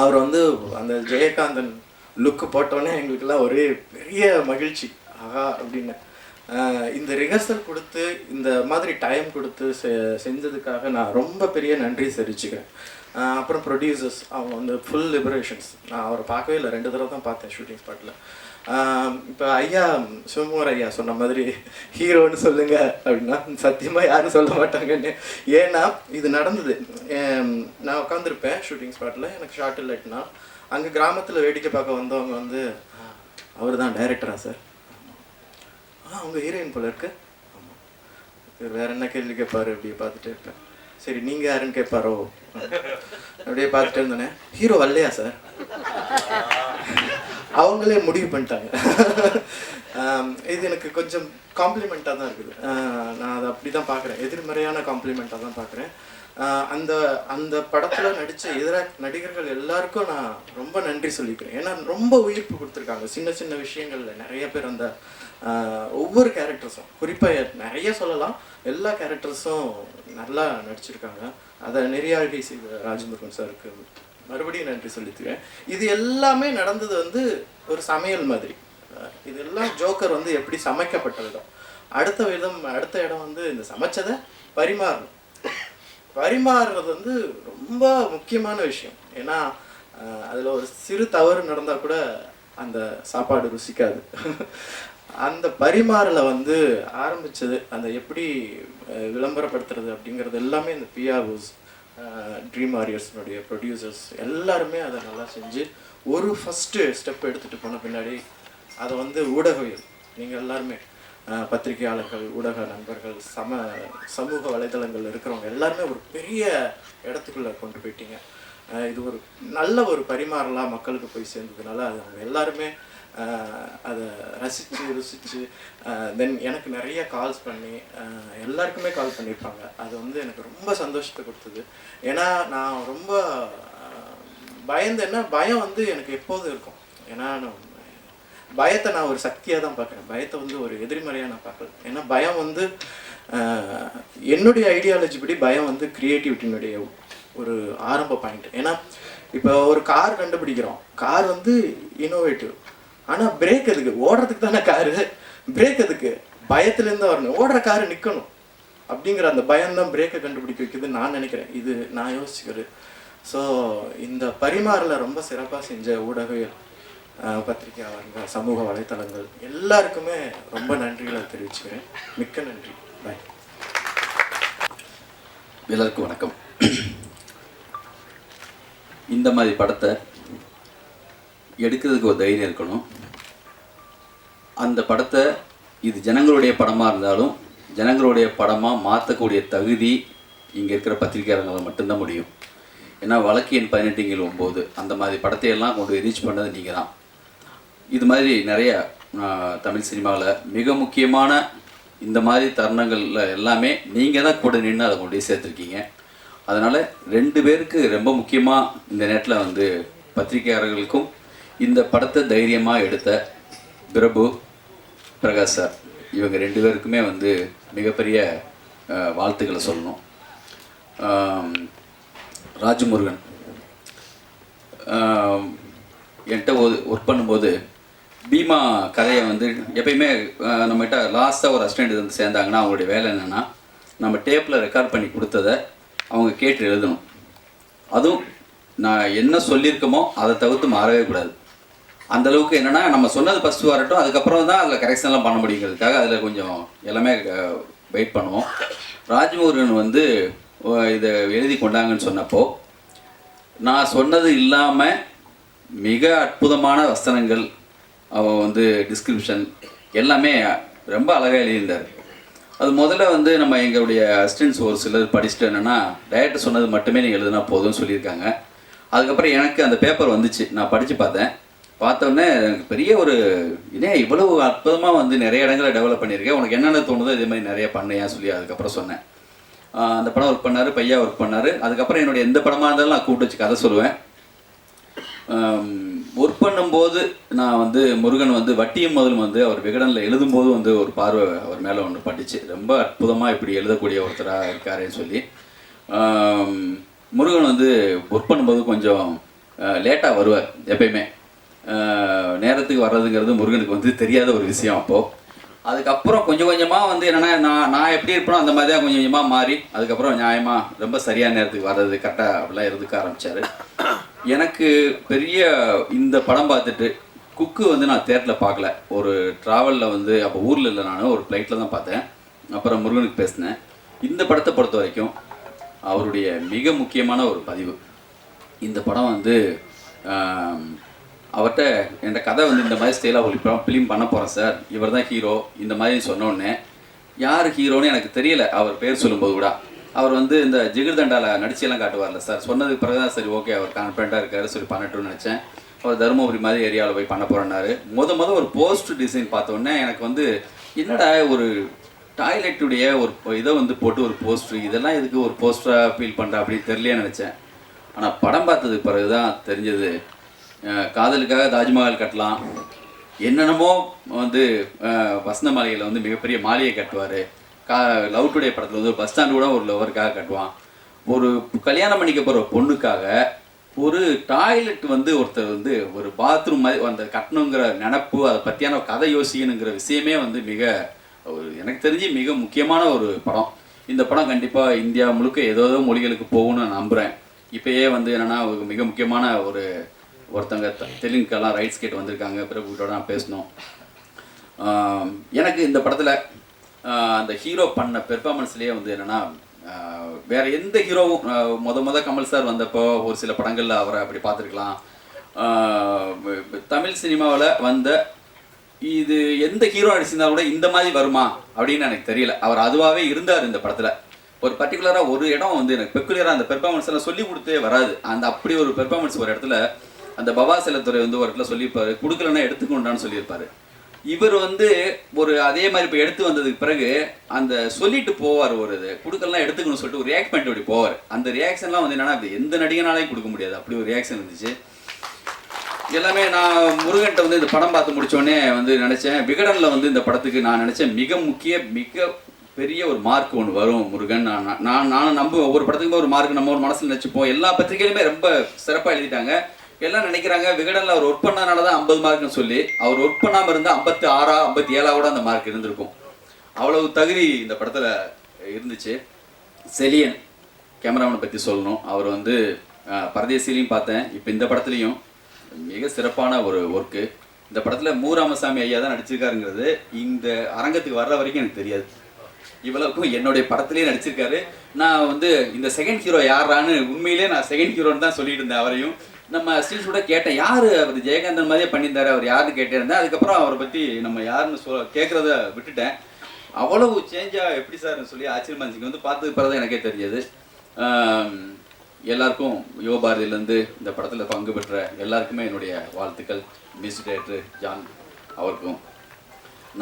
அவர் வந்து அந்த ஜெயகாந்தன் லுக்கு போட்டோன்னே எங்களுக்கெல்லாம் ஒரே பெரிய மகிழ்ச்சி, ஆஹா அப்படின்னு. இந்த ரிஹர்சல் கொடுத்து இந்த மாதிரி டைம் கொடுத்து செஞ்சதுக்காக நான் ரொம்ப பெரிய நன்றி தெரிவிச்சுக்கிறேன். அப்புறம் ப்ரொடியூசர்ஸ், அவங்க வந்து ஃபுல் லிபரேஷன்ஸ். நான் அவரை பார்க்கவே இல்லை, 2 தடவை தான் பார்த்தேன் ஷூட்டிங் ஸ்பாட்டில். இப்போ ஐயா சிவமோகன் ஐயா சொன்ன மாதிரி ஹீரோன்னு சொல்லுங்க அப்படின்னா சத்தியமாக யாரும் சொல்ல மாட்டாங்கன்னு. ஏன்னா இது நடந்தது. நான் உட்காந்துருப்பேன் ஷூட்டிங் ஸ்பாட்டில், எனக்கு ஷார்ட் இல்லைட்டுனா அங்கே கிராமத்தில் வேடிக்கை பார்க்க வந்தவங்க வந்து அவர் தான் டைரக்டரா சார், அவங்க ஹீரோயின் போல இருக்கு, ஆமாம், இவர் வேற என்ன கேள்வி கேட்பாரு, அப்படியே பார்த்துட்டே இருப்பேன். சரி நீங்கள் யாருன்னு கேட்பாரோ அப்படியே பார்த்துட்டே இருந்தோன்னே ஹீரோ வரலையா சார், அவங்களே முடிவு பண்ணிட்டாங்க. இது எனக்கு கொஞ்சம் காம்ப்ளிமெண்ட்டாக தான் இருக்குது. நான் அதை அப்படி தான் பார்க்குறேன், எதிர்மறையான காம்ப்ளிமெண்ட்டாக தான் பார்க்குறேன். அந்த அந்த படத்தில் நடித்த இதர நடிகர்கள் எல்லாருக்கும் நான் ரொம்ப நன்றி சொல்லிக்கிறேன். ஏன்னா ரொம்ப உயிர்ப்பு கொடுத்துருக்காங்க. சின்ன சின்ன விஷயங்களில் நிறைய பேர் அந்த ஒவ்வொரு கேரக்டர்ஸும், குறிப்பாக நிறைய சொல்லலாம், எல்லா கேரக்டர்ஸும் நல்லா நடிச்சிருக்காங்க. அதை நெறியாழ்கை செய்த ராஜமுருகன் சாருக்கு மறுபடியும் நன்றி சொல்லிக்கிறேன். இது எல்லாமே நடந்தது வந்து ஒரு சமையல் மாதிரி. இதெல்லாம் ஜோக்கர் வந்து எப்படி சமைக்கப்பட்டது தான். அடுத்த இடம் வந்து இந்த சமைச்சதை பரிமாறுறது வந்து ரொம்ப முக்கியமான விஷயம். ஏன்னா அதில் ஒரு சிறு தவறு நடந்தால் கூட அந்த சாப்பாடு ருசிக்காது. அந்த பரிமாறலை வந்து ஆரம்பித்தது, அந்த எப்படி விளம்பரப்படுத்துறது அப்படிங்கிறது எல்லாமே இந்த பிஆர்ஓஸ், ட்ரீம் வாரியர்ஸ்னுடைய ப்ரொடியூசர்ஸ் எல்லாருமே அதை நல்லா செஞ்சு ஒரு ஃபஸ்ட்டு ஸ்டெப் எடுத்துகிட்டு போன பின்னாடி அதை வந்து ஊடகவியல், நீங்கள் எல்லாருமே பத்திரிகையாளர்கள், ஊடக நண்பர்கள், சமூக வலைதளங்கள் இருக்கிறவங்க எல்லாருமே ஒரு பெரிய இடத்துக்குள்ளே கொண்டு போயிட்டீங்க. இது ஒரு நல்ல ஒரு பரிமாறலாம் மக்களுக்கு போய் சேர்ந்ததுனால அது அவங்க எல்லாருமே அதை ருசித்து தென் எனக்கு நிறைய கால்ஸ் பண்ணி எல்லாருக்குமே கால் பண்ணியிருப்பாங்க. அது வந்து எனக்கு ரொம்ப சந்தோஷத்தை கொடுத்தது. ஏன்னா நான் ரொம்ப பயம் வந்து எனக்கு எப்போதும் இருக்கும். ஏன்னா பயத்தை நான் ஒரு சக்தியாக தான் பார்க்குறேன், பயத்தை வந்து ஒரு எதிர்மறையாக நான் பார்க்கல. ஏன்னா பயம் வந்து என்னுடைய ஐடியாலஜி படி பயம் வந்து க்ரியேட்டிவிட்டியினுடைய ஒரு ஆரம்ப பாயிண்ட். ஏன்னா இப்போ ஒரு கார் கண்டுபிடிக்கிறோம், கார் வந்து இன்னோவேட்டிவ், ஆனால் பிரேக் எதுக்கு? ஓடுறதுக்கு தானே காரு, பிரேக் எதுக்கு? பயத்துலேருந்து தான் வரணும். ஓடுற காரு நிற்கணும் அப்படிங்கிற அந்த பயம்தான் பிரேக்கை கண்டுபிடிக்க வைக்குதுன்னு நான் நினைக்கிறேன். இது நான் யோசிக்கிறது. ஸோ இந்த பரிமாறலை ரொம்ப சிறப்பாக செஞ்ச ஊடகவியல், பத்திரிகையாளர்கள், சமூக வலைத்தளங்கள் எல்லாருக்குமே ரொம்ப நன்றிகளை தெரிவிச்சுக்கிறேன். மிக்க நன்றி. பாய். எல்லாருக்கும் வணக்கம். இந்த மாதிரி படத்தை எடுக்கிறதுக்கு ஒரு தைரியம் இருக்கணும். அந்த படத்தை இது ஜனங்களுடைய படமாக இருந்தாலும் ஜனங்களுடைய படமாக மாற்றக்கூடிய தகுதி இங்கே இருக்கிற பத்திரிகையாளர்களால் மட்டும்தான் முடியும். ஏன்னா வழக்கு எண் 18/9 அந்த மாதிரி படத்தையெல்லாம் கொண்டு ரீச் பண்ணது நீங்கள் தான். இது மாதிரி நிறைய தமிழ் சினிமாவில் மிக முக்கியமான இந்த மாதிரி தருணங்களில் எல்லாமே நீங்கள் தான் கூட நின்று அதை கொண்டு போய் சேர்த்துருக்கீங்க. அதனால் 2 பேருக்கு ரொம்ப முக்கியமாக இந்த நேரத்தில் வந்து பத்திரிகையாளர்களுக்கும் இந்த படத்தை தைரியமாக எடுத்த பிரபு, பிரகாஷ் சார், இவங்க 2 பேருக்குமே வந்து மிகப்பெரிய வாழ்த்துக்களை சொல்லணும். ராஜமுருகன் என்கிட்ட ஒர்க் பண்ணும்போது பீமா கதையை வந்து எப்பயுமே நம்மகிட்ட லாஸ்ட்டாக ஒரு அசிஸ்டண்ட் வந்து சேர்ந்தாங்கன்னா அவங்களுடைய வேலை என்னென்னா நம்ம டேப்பில் ரெக்கார்ட் பண்ணி கொடுத்ததை அவங்க கேட்டு எழுதணும். அதுவும் நான் என்ன சொல்லியிருக்கோமோ அதை தவிர்த்து மாறவே கூடாது. அந்தளவுக்கு என்னென்னா நம்ம சொன்னது ஃபஸ்ட்டு வரட்டும், அதுக்கப்புறம் தான் அதில் கரெக்ஷன்லாம் பண்ண முடியுங்கிறதுக்காக அதில் கொஞ்சம் எல்லாமே வெயிட் பண்ணுவோம். ராஜமுருகன் வந்து இதை எழுதி கொண்டாங்கன்னு சொன்னப்போ நான் சொன்னது இல்லாமல் மிக அற்புதமான வசனங்கள், அவன் வந்து டிஸ்கிரிப்ஷன் எல்லாமே ரொம்ப அழகாக எழுதியிருந்தார். அது முதல்ல வந்து நம்ம எங்களுடைய அசிஸ்டன்ஸ் ஒரு சிலர் படிச்சுட்டு என்னென்னா டைரக்டர் சொன்னது மட்டுமே நீங்கள் எழுதுனா போதும்னு சொல்லியிருக்காங்க. அதுக்கப்புறம் எனக்கு அந்த பேப்பர் வந்துச்சு, நான் படித்து பார்த்தோன்னே எனக்கு பெரிய ஒரு இதே இவ்வளவு அற்புதமாக வந்து நிறைய இடங்களை டெவலப் பண்ணியிருக்கேன், உனக்கு என்னென்ன தோணுதோ இதே மாதிரி நிறைய பண்ணேன் சொல்லி அதுக்கப்புறம் சொன்னேன். அந்த படம் ஒர்க் பண்ணார், பையா ஒர்க் பண்ணார். அதுக்கப்புறம் என்னுடைய எந்த படமாக இருந்தாலும் நான் கூப்பிட்டு வச்சு கதை சொல்லுவேன். ஒர்க் பண்ணும்போது நான் வந்து முருகன் வந்து வட்டியும் முதலும் வந்து அவர் விகடனில் எழுதும்போது வந்து ஒரு பார்வை அவர் மேலே ஒன்று பட்டுச்சு, ரொம்ப அற்புதமாக இப்படி எழுதக்கூடிய ஒருத்தராக இருக்காருன்னு சொல்லி. முருகன் வந்து ஒர்க் பண்ணும்போது கொஞ்சம் லேட்டாக வருவார், எப்பயுமே நேரத்துக்கு வர்றதுங்கிறது முருகனுக்கு வந்து தெரியாத ஒரு விஷயம். அப்போது அதுக்கப்புறம் கொஞ்சம் கொஞ்சமாக வந்து என்னென்னா நான் எப்படி இருப்பேனோ அந்த மாதிரி தான் கொஞ்சம் கொஞ்சமாக மாறி அதுக்கப்புறம் நியாயமாக ரொம்ப சரியான நேரத்துக்கு வர்றது, கரெக்டாக அப்படிலாம் இருந்துக்க ஆரம்பித்தார். எனக்கு பெரிய இந்த படம் பார்த்துட்டு குக்கு வந்து நான் தேட்டரில் பார்க்கல, ஒரு ட்ராவலில் வந்து அப்போ ஊரில் இல்லை, நான் ஒரு ஃப்ளைட்டில் தான் பார்த்தேன். அப்புறம் முருகனுக்கு பேசினேன். இந்த படத்தை பொறுத்த வரைக்கும் அவருடைய மிக முக்கியமான ஒரு பதிவு, இந்த படம் வந்து அவர்கிட்ட என் கதை வந்து இந்த மாதிரி ஸ்டைலாக ஒரு ஃபிலிம் பண்ண போகிறேன் சார், இவர் தான் ஹீரோ இந்த மாதிரி சொன்னோடனே யார் ஹீரோன்னு எனக்கு தெரியலை. அவர் பேர் சொல்லும்போது கூட அவர் வந்து இந்த ஜிகிர்தண்டாவில் நடிச்செல்லாம் காட்டுவார்ல சார், சொன்னதுக்கு பிறகு தான் சரி ஓகே அவர் கான்ஃபிடண்ட்டாக இருக்காரு சொல்லி பண்ணட்டும்னு நினச்சேன். அவர் தருமபுரி மாதிரி ஏரியாவில் போய் பண்ண போகிறேன்னாரு. முத ஒரு போஸ்ட் டிசைன் பார்த்தோன்னே எனக்கு வந்து என்னடா ஒரு டாய்லெட்டுடைய ஒரு இதை வந்து போட்டு ஒரு போஸ்ட்ரு, இதெல்லாம் எதுக்கு ஒரு போஸ்டராக ஃபீல் பண்ணுறேன் அப்படின்னு தெரியலையேன்னு நினச்சேன். ஆனால் படம் பார்த்ததுக்கு பிறகு தான் தெரிஞ்சது, காதலுக்காக தாஜ்மஹால் கட்டலாம், என்னென்னமோ வந்து வசந்த மாளிகையில் வந்து மிகப்பெரிய மாளிகை கட்டுவார், லவ் டுடே படத்தில் வந்து பஸ் ஸ்டாண்டு கூட ஒரு லவருக்காக கட்டுவான், ஒரு கல்யாணம் பண்ணிக்க போகிற பொண்ணுக்காக ஒரு டாய்லெட் வந்து ஒருத்தர் வந்து ஒரு பாத்ரூம் மாதிரி அந்த கட்டணுங்கிற நினப்பு, அதை பற்றியான கதை யோசிக்கணுங்கிற விஷயமே வந்து மிக எனக்கு தெரிஞ்சு மிக முக்கியமான ஒரு படம். இந்த படம் கண்டிப்பாக இந்தியா முழுக்க ஏதோ மொழிகளுக்கு போகும்னு நான் நம்புகிறேன். இப்போயே வந்து என்னென்னா ஒரு மிக முக்கியமான ஒருத்தங்க தெலுங்குக்கெல்லாம் ரைட்ஸ் கேட்டு வந்திருக்காங்க, பிரபுகிட்ட நான் பேசணும். எனக்கு இந்த படத்தில் அந்த ஹீரோ பண்ண பெர்ஃபார்மன்ஸ்லேயே வந்து என்னென்னா வேறு எந்த ஹீரோவும் முத கமல் சார் வந்தப்போ ஒரு சில படங்களில் அவரை அப்படி பார்த்துருக்கலாம். தமிழ் சினிமாவில் வந்த இது எந்த ஹீரோ நடிச்சிருந்தாலும் கூட இந்த மாதிரி வருமா அப்படின்னு எனக்கு தெரியல. அவர் அதுவாகவே இருந்தார் இந்த படத்தில். ஒரு பர்டிகுலராக ஒரு இடம் வந்து எனக்கு பெக்குலராக அந்த பெர்ஃபார்மன்ஸ் எல்லாம் சொல்லி கொடுத்தே வராது. அந்த அப்படி ஒரு பெர்ஃபார்மன்ஸ் ஒரு இடத்துல அந்த பவா செல்லத்துறை வந்து ஒரு இடத்துல சொல்லியிருப்பார், கொடுக்கலன்னா எடுத்துக்கொண்டான்னு சொல்லியிருப்பார். இவர் வந்து ஒரு அதே மாதிரி இப்போ எடுத்து வந்ததுக்கு பிறகு அந்த சொல்லிட்டு போவார், ஒரு இது கொடுக்கலாம் எடுத்துக்கணும்னு சொல்லிட்டு ஒரு ரியாக்ட் பண்ணிட்டு அப்படி போவார். அந்த ரியாக்ஷன்லாம் வந்து என்னன்னா எந்த நடிகனாலையும் கொடுக்க முடியாது, அப்படி ஒரு ரியாக்ஷன் இருந்துச்சு. எல்லாமே நான் முருகன்ட்ட வந்து இந்த படம் பார்த்து முடித்தோடனே வந்து நினச்சேன், விகடனில் வந்து இந்த படத்துக்கு நான் நினச்சேன் மிக பெரிய ஒரு மார்க் ஒன்று வரும் முருகன். நான் நம்புவேன், ஒவ்வொரு படத்துக்குமே ஒரு மார்க் நம்ம ஒரு மனசில் நினச்சிப்போம். எல்லா பத்திரிகையிலுமே ரொம்ப சிறப்பாக எழுதிட்டாங்க. எல்லாம் நினைக்கிறாங்க விகடனில் அவர் ஒர்க் பண்ணனால தான் 50 மார்க்னு சொல்லி, அவர் ஒர்க் பண்ணாமல் இருந்தால் 56 57 கூட அந்த மார்க் இருந்திருக்கும். அவ்வளவு தகுதி இந்த படத்தில் இருந்துச்சு. செலியன் கேமராமேனை பற்றி சொல்லணும். அவர் வந்து பரதேசிலையும் பார்த்தேன், இப்போ இந்த படத்துலையும் மிக சிறப்பான ஒரு ஒர்க்கு. இந்த படத்தில் மு. ராமசாமி ஐயா தான் நடிச்சிருக்காருங்கிறது இந்த அரங்கத்துக்கு வர்ற வரைக்கும் எனக்கு தெரியாது. இவ்வளவுக்கும் என்னுடைய படத்துலேயே நடிச்சிருக்காரு. நான் வந்து இந்த செகண்ட் ஹீரோ யாரான்னு உண்மையிலே நான் செகண்ட் ஹீரோன்னு தான் சொல்லிட்டு இருந்தேன். அவரையும் நம்ம ஸ்டீல்ஸோட கேட்டேன், யார் அவர் ஜெயகாந்தன் மாதிரியே பண்ணியிருந்தாரு, அவர் யாருன்னு கேட்டிருந்தேன். அதுக்கப்புறம் அவரை பற்றி நம்ம யாருன்னு கேட்குறத விட்டுட்டேன். அவ்வளவு சேஞ்சாக எப்படி சார்னு சொல்லி ஆச்சரியமா இருந்துச்சு. வந்து பார்த்தது பிறகு எனக்கே தெரிஞ்சது. எல்லாருக்கும் யுவபாரதியிலேருந்து இந்த படத்தில் பங்கு பெற்ற எல்லாருக்குமே என்னுடைய வாழ்த்துக்கள். மியூசிக் டைரக்டர் ஜான் அவருக்கும்.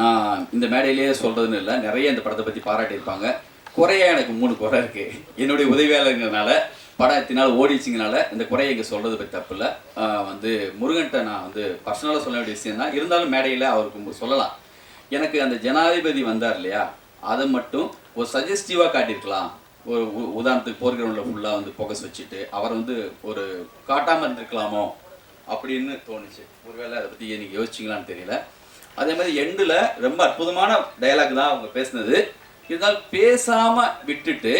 நான் இந்த மேடையிலேயே சொல்கிறதுன்னு இல்லை, நிறைய இந்த படத்தை பற்றி பாராட்டியிருப்பாங்க. குறையாக எனக்கு 3 குறை இருக்குது. என்னுடைய உதவியாளருங்கிறதுனால படத்தினால் ஓடிச்சிங்கனால இந்த குறையை இங்கே சொல்கிறது பற்றி தப்பு இல்லை. வந்து முருகன்ட்ட நான் வந்து பர்சனலாக சொல்ல வேண்டிய விஷயம் தான், இருந்தாலும் மேடையில் அவருக்கு சொல்லலாம். எனக்கு அந்த ஜனாதிபதி வந்தார் இல்லையா, அதை மட்டும் ஒரு சஜஸ்டிவாக காட்டியிருக்கலாம். ஒரு உதாரணத்துக்கு போர்கிரவுண்டில் ஃபுல்லாக வந்து ஃபோக்கஸ் வச்சுட்டு அவர் வந்து ஒரு காட்டாமல் இருந்திருக்கலாமோ அப்படின்னு தோணுச்சு. ஒருவேளை அதை பற்றி நீங்கள் யோசிச்சிங்களான்னு தெரியல. அதே மாதிரி எண்டில் ரொம்ப அற்புதமான டயலாக் தான் அவங்க பேசினது. இருந்தாலும் பேசாமல் விட்டுட்டு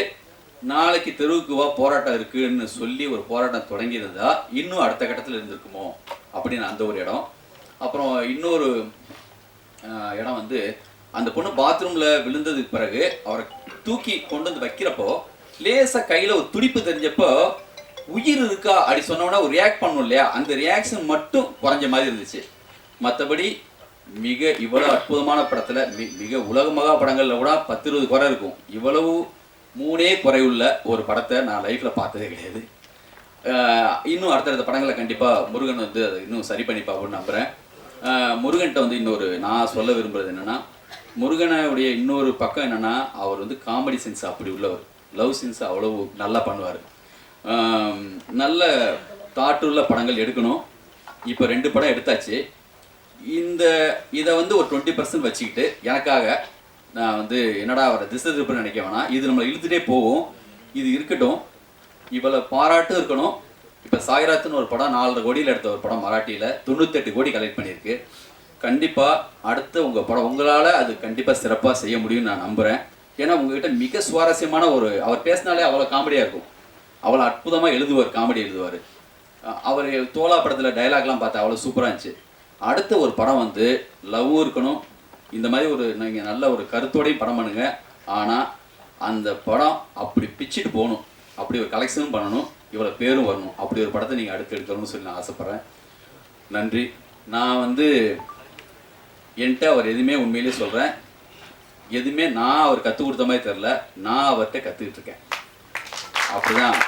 நாளைக்கு தெருவுக்கு வா போராட்டம் இருக்குன்னு சொல்லி ஒரு போராட்டம் தொடங்கியிருந்தா இன்னும் அடுத்த கட்டத்தில் இருந்திருக்குமோ அப்படின்னு அந்த ஒரு இடம். அப்புறம் இன்னொரு இடம் வந்து அந்த பொண்ணு பாத்ரூமில் விழுந்ததுக்கு பிறகு அவரை தூக்கி கொண்டு வந்து வைக்கிறப்போ லேசாக கையில் ஒரு துடிப்பு தெரிஞ்சப்போ உயிர் இருக்கா அப்படி சொன்னோன்னா ஒரு ரியாக்ட் பண்ணணும் இல்லையா, அந்த ரியாக்ஷன் மட்டும் குறைஞ்ச மாதிரி இருந்துச்சு. மற்றபடி இவ்வளோ அற்புதமான படத்தில் மிக உலகமகா படங்களில் கூட 10-20 குறை இருக்கும். இவ்வளவு 3 குறையுள்ள ஒரு படத்தை நான் லைஃப்பில் பார்த்ததே கிடையாது. இன்னும் அடுத்தடுத்த படங்களை கண்டிப்பாக முருகன் வந்து அதை இன்னும் சரி பண்ணி பார்ப்போம்னு நம்புகிறேன். முருகன்கிட்ட வந்து இன்னொரு நான் சொல்ல விரும்புகிறது என்னென்னா, முருகனுடைய இன்னொரு பக்கம் என்னென்னா அவர் வந்து காமெடி சென்ஸ் அப்படி உள்ளவர், லவ் சென்ஸ் அவ்வளவு நல்லா பண்ணுவார். நல்ல தாட்டுள்ள படங்கள் எடுக்கணும். இப்போ 2 படம் எடுத்தாச்சு. இதை வந்து ஒரு 20% வச்சுக்கிட்டு எனக்காக நான் வந்து என்னடா அவரை திசை திருப்பன்னு நினைக்க வேணாம், இது நம்மளை இழுத்துட்டே போகும், இது இருக்கட்டும், இவ்வளோ பாராட்டும் இருக்கணும். இப்போ சாய்ராத்துன்னு ஒரு படம் 4.5 கோடியில் எடுத்த ஒரு படம் மராட்டியில் 98 கோடி கலெக்ட் பண்ணியிருக்கு. கண்டிப்பாக அடுத்த உங்கள் படம் உங்களால் அது கண்டிப்பாக சிறப்பாக செய்ய முடியும்னு நான் நம்புகிறேன். ஏன்னா உங்ககிட்ட மிக சுவாரஸ்யமான அவர் பேசினாலே அவ்வளோ காமெடியாக இருக்கும், அவ்வளோ அற்புதமாக எழுதுவார், காமெடி எழுதுவார். அவர் தோலா படத்தில் டைலாக்லாம் பார்த்தா அவ்வளோ சூப்பராக இருந்துச்சு. அடுத்த ஒரு படம் வந்து லவ்வும் இருக்கணும், இந்த மாதிரி ஒரு நீங்கள் நல்ல ஒரு கருத்தோடையும் படம் பண்ணுங்க. ஆனால் அந்த படம் அப்படி பிச்சுட்டு போகணும், அப்படி ஒரு கலெக்ஷனும் பண்ணணும், இவ்வளோ பேரும் வரணும், அப்படி ஒரு படத்தை நீங்கள் அடுத்து எடுக்கணும்னு சொல்லி நான் ஆசைப்பட்றேன். நன்றி. நான் வந்து என்கிட்ட அவர் எதுவுமே உண்மையிலே சொல்கிறேன், எதுவுமே நான் அவர் கற்றுக் கொடுத்த மாதிரி தெரில, நான் அவர்கிட்ட கற்றுக்கிட்டு இருக்கேன். அப்படிதான்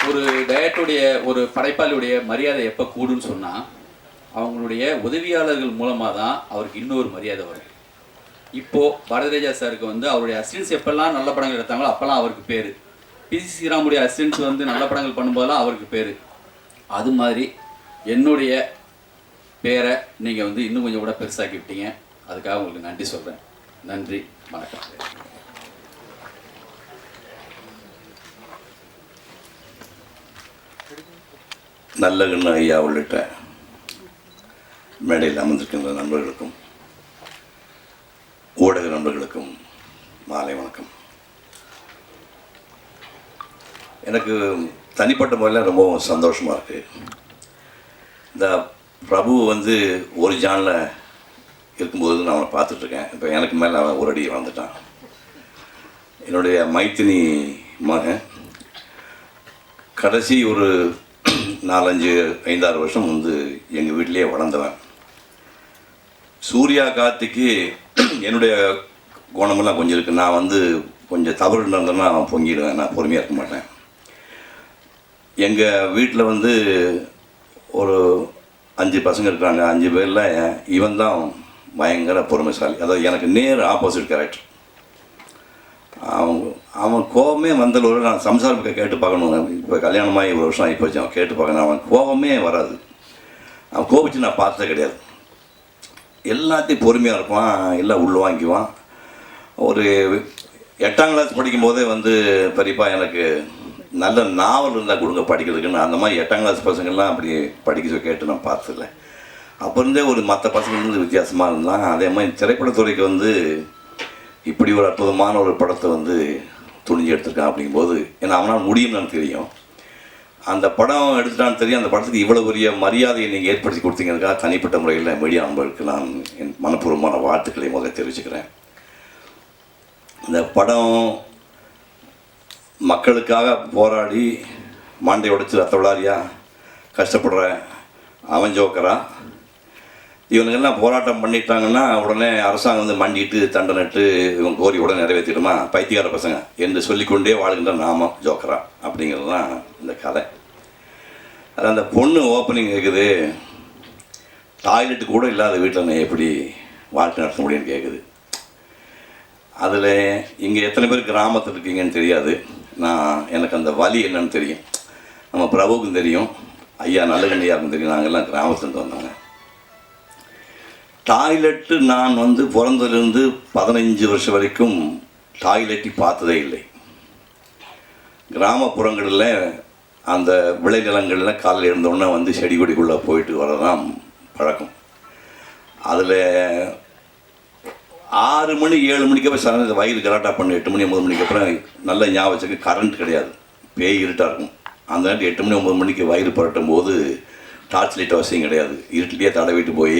ஒரு டைரக்டருடைய ஒரு படைப்பாளியுடைய மரியாதை எப்போ கூடுன்னு சொன்னால் அவங்களுடைய உதவியாளர்கள் மூலமாக தான் அவருக்கு இன்னொரு மரியாதை வரும். இப்போது பாரதிராஜா சாருக்கு வந்து அவருடைய அசிஸ்டன்ஸ் எப்பெல்லாம் நல்ல படங்கள் எடுத்தாங்களோ அப்போல்லாம் அவருக்கு பேர். பிசி ஸ்ரீராமுடைய அசிஸ்டன்ஸ் வந்து நல்ல படங்கள் பண்ணும்போதெல்லாம் அவருக்கு பேர். அது மாதிரி என்னுடைய பேரை நீங்கள் வந்து இன்னும் கொஞ்சம் கூட பெருசாக்கி விட்டீங்க. அதுக்காக உங்களுக்கு நன்றி சொல்கிறேன். நன்றி, வணக்கம். நல்லகண்ணு ஐயா உள்ளிட்ட மேடையில் அமர்ந்திருக்கின்ற நண்பர்களுக்கும் ஊடக நண்பர்களுக்கும் மாலை வணக்கம். எனக்கு தனிப்பட்ட முறையில் ரொம்ப சந்தோஷமாக இருக்குது. இந்த பிரபு வந்து ஒரு ஜானில் இருக்கும்போது நான் அவனை பார்த்துட்ருக்கேன். இப்போ எனக்கு மேலே அவன் ஒரு அடி வளர்ந்துட்டான். என்னுடைய மைத்தினி மகன் கடைசி ஒரு 4-5-6 வருஷம் வந்து எங்கள் வீட்டிலேயே வளர்ந்தவன். சூர்யா கார்த்திக்கு என்னுடைய குணமெல்லாம் கொஞ்சம் இருக்குது. நான் வந்து கொஞ்சம் தவறு நடந்தேன்னா அவன் பொங்கிடுவேன். நான் பொறுமையாக இருக்க மாட்டேன். எங்கள் வீட்டில் வந்து ஒரு 5 பசங்க இருக்கிறாங்க. 5 பேரில் இவன் தான் பயங்கர பொறுமைசாலி. அதாவது எனக்கு நேர் ஆப்போசிட் கேரக்டர். அவன் கோபமே வந்தளவு நான் சம்சாரத்தை கேட்டு பார்க்கணும். இப்போ கல்யாணமாகி 1 வருஷம் ஆகி போச்சு. அவன் கேட்டு பார்க்கணும். அவன் கோபமே வராது. அவன் கோபிச்சு நான் பார்த்ததே கிடையாது. எல்லாத்தையும் பொறுமையாக இருப்பான். எல்லாம் உள்வாங்கிக்குவான். ஒரு 8ஆம் கிளாஸ் படிக்கும்போதே வந்து பெரியப்பா எனக்கு நல்ல நாவல் இருந்தால் கொடுங்க படிக்கிறதுக்குன்னு. அந்த மாதிரி 8ஆம் கிளாஸ் பசங்கள்லாம் அப்படி படிக்க கேட்டு நான் பார்த்ததில்ல. அப்போ இருந்தே ஒரு மற்ற பசங்க வித்தியாசமாக இருந்தான். அதே மாதிரி திரைப்படத்துறைக்கு வந்து இப்படி ஒரு அற்புதமான ஒரு படத்தை வந்து துணிஞ்சு எடுத்திருக்கான் அப்படிங்கும்போது ஏன்னா அவனால் முடியும்னு எனக்கு தெரியும். அந்த படம் எடுத்துட்டான்னு தெரியும். அந்த படத்துக்கு இவ்வளோ பெரிய மரியாதையை நீங்கள் ஏற்படுத்தி கொடுத்தீங்கிறதுக்காக தனிப்பட்ட முறையில் மீடியா நண்பர்களுக்கு நான் என் மனப்பூர்வமான வாழ்த்துக்களை முதல்ல தெரிவிச்சுக்கிறேன். இந்த படம் மக்களுக்காக போராடி மாண்டை உடைச்சி ரத்த விளாரியாக கஷ்டப்படுற அவன் ஜோக்கரா இவனுங்கெல்லாம் போராட்டம் பண்ணிட்டாங்கன்னா உடனே அரசாங்கம் வந்து மண்டிட்டு தண்டனிட்டு இவன் கோரி உடனே நிறைவேற்றிடுமா பைத்தியக்கார பசங்க என்று சொல்லிக்கொண்டே வாழ்கின்ற நாமம் ஜோக்கரா அப்படிங்கிறது தான் இந்த கதை. அது அந்த பொண்ணு ஓப்பனிங் கேட்குது. டாய்லெட்டு கூட இல்லாத வீட்டில் நான் எப்படி வாழ்க்கை நடத்த முடியும்னு கேட்குது. அதில் இங்கே எத்தனை பேர் கிராமத்தில் இருக்கீங்கன்னு தெரியாது. எனக்கு அந்த வலி என்னன்னு தெரியும். நம்ம பிரபுவுக்கும் தெரியும், ஐயா நல்லகண்ணியாருக்கும் தெரியும். நாங்கள்லாம் கிராமத்துலேருந்து வந்தோங்க. டாய்லெட்டு நான் வந்து பிறந்ததுலேருந்து 15 வருஷம் வரைக்கும் டாய்லெட்டி பார்த்ததே இல்லை. கிராமப்புறங்களில் அந்த விளைநிலங்களில் காலையில் இருந்தோடனே வந்து செடி கொடிக்குள்ளே போயிட்டு வரதான் பழக்கம். அதில் 6 மணி 7 மணிக்கு அப்புறம் சாயந்தரம் வயிறு கலாட்டா பண்ணி 8 மணி 9 மணிக்கு அப்புறம் நல்ல ஞாபகத்துக்கு கரண்ட் கிடையாது, பேய் இருட்டாக இருக்கும். அந்த நேரத்தில் 8 மணி 9 மணிக்கு வயிறு புரட்டும் போது டார்ச் லைட் அவசியம் கிடையாது. இருட்டிலேயே தடவிட்டு போய்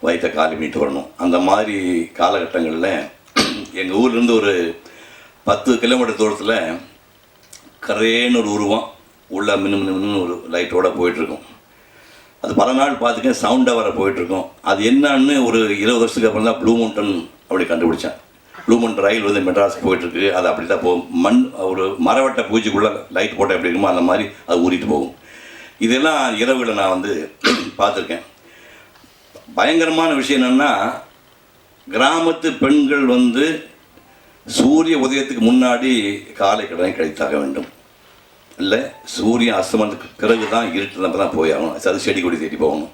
வயிற்றை காலி பண்ணிட்டு வரணும். அந்த மாதிரி காலகட்டங்களில் எங்கள் ஊர்லேருந்து ஒரு 10 கிலோமீட்டர் தூரத்தில் கரேன்னு ஒரு உருவம் உள்ள மின்னு ஒரு லைட்டோடு போயிட்டுருக்கும். அது பல நாள் பார்த்துக்கேன், சவுண்டாக வர போயிட்டுருக்கும். அது என்னன்னு ஒரு 20 வருஷத்துக்கு அப்புறம் தான் ப்ளூ மவுண்டன் அப்படி கண்டுபிடிச்சேன். ப்ளூ மவுண்டன் ரயில் வந்து மெட்ராஸ் போயிட்டுருக்கு. அது அப்படி தான் போகும். ஒரு மரவட்ட பூச்சிக்குள்ளே லைட் போட்டால் எப்படி இருக்குமோ அந்த மாதிரி அது ஊறிட்டு போகும். இதெல்லாம் இரவுகளை நான் வந்து பார்த்துருக்கேன். பயங்கரமான விஷயம் என்னென்னா, கிராமத்து பெண்கள் வந்து சூரிய உதயத்துக்கு முன்னாடி காலை கடனை கழித்தாக வேண்டும். இல்லை சூரியன் அஸ்தமனத்துக்கு பிறகு தான் இருட்டு நம்ம தான் போய் ஆகணும். அது செடி கொடி தேடி போகணும்.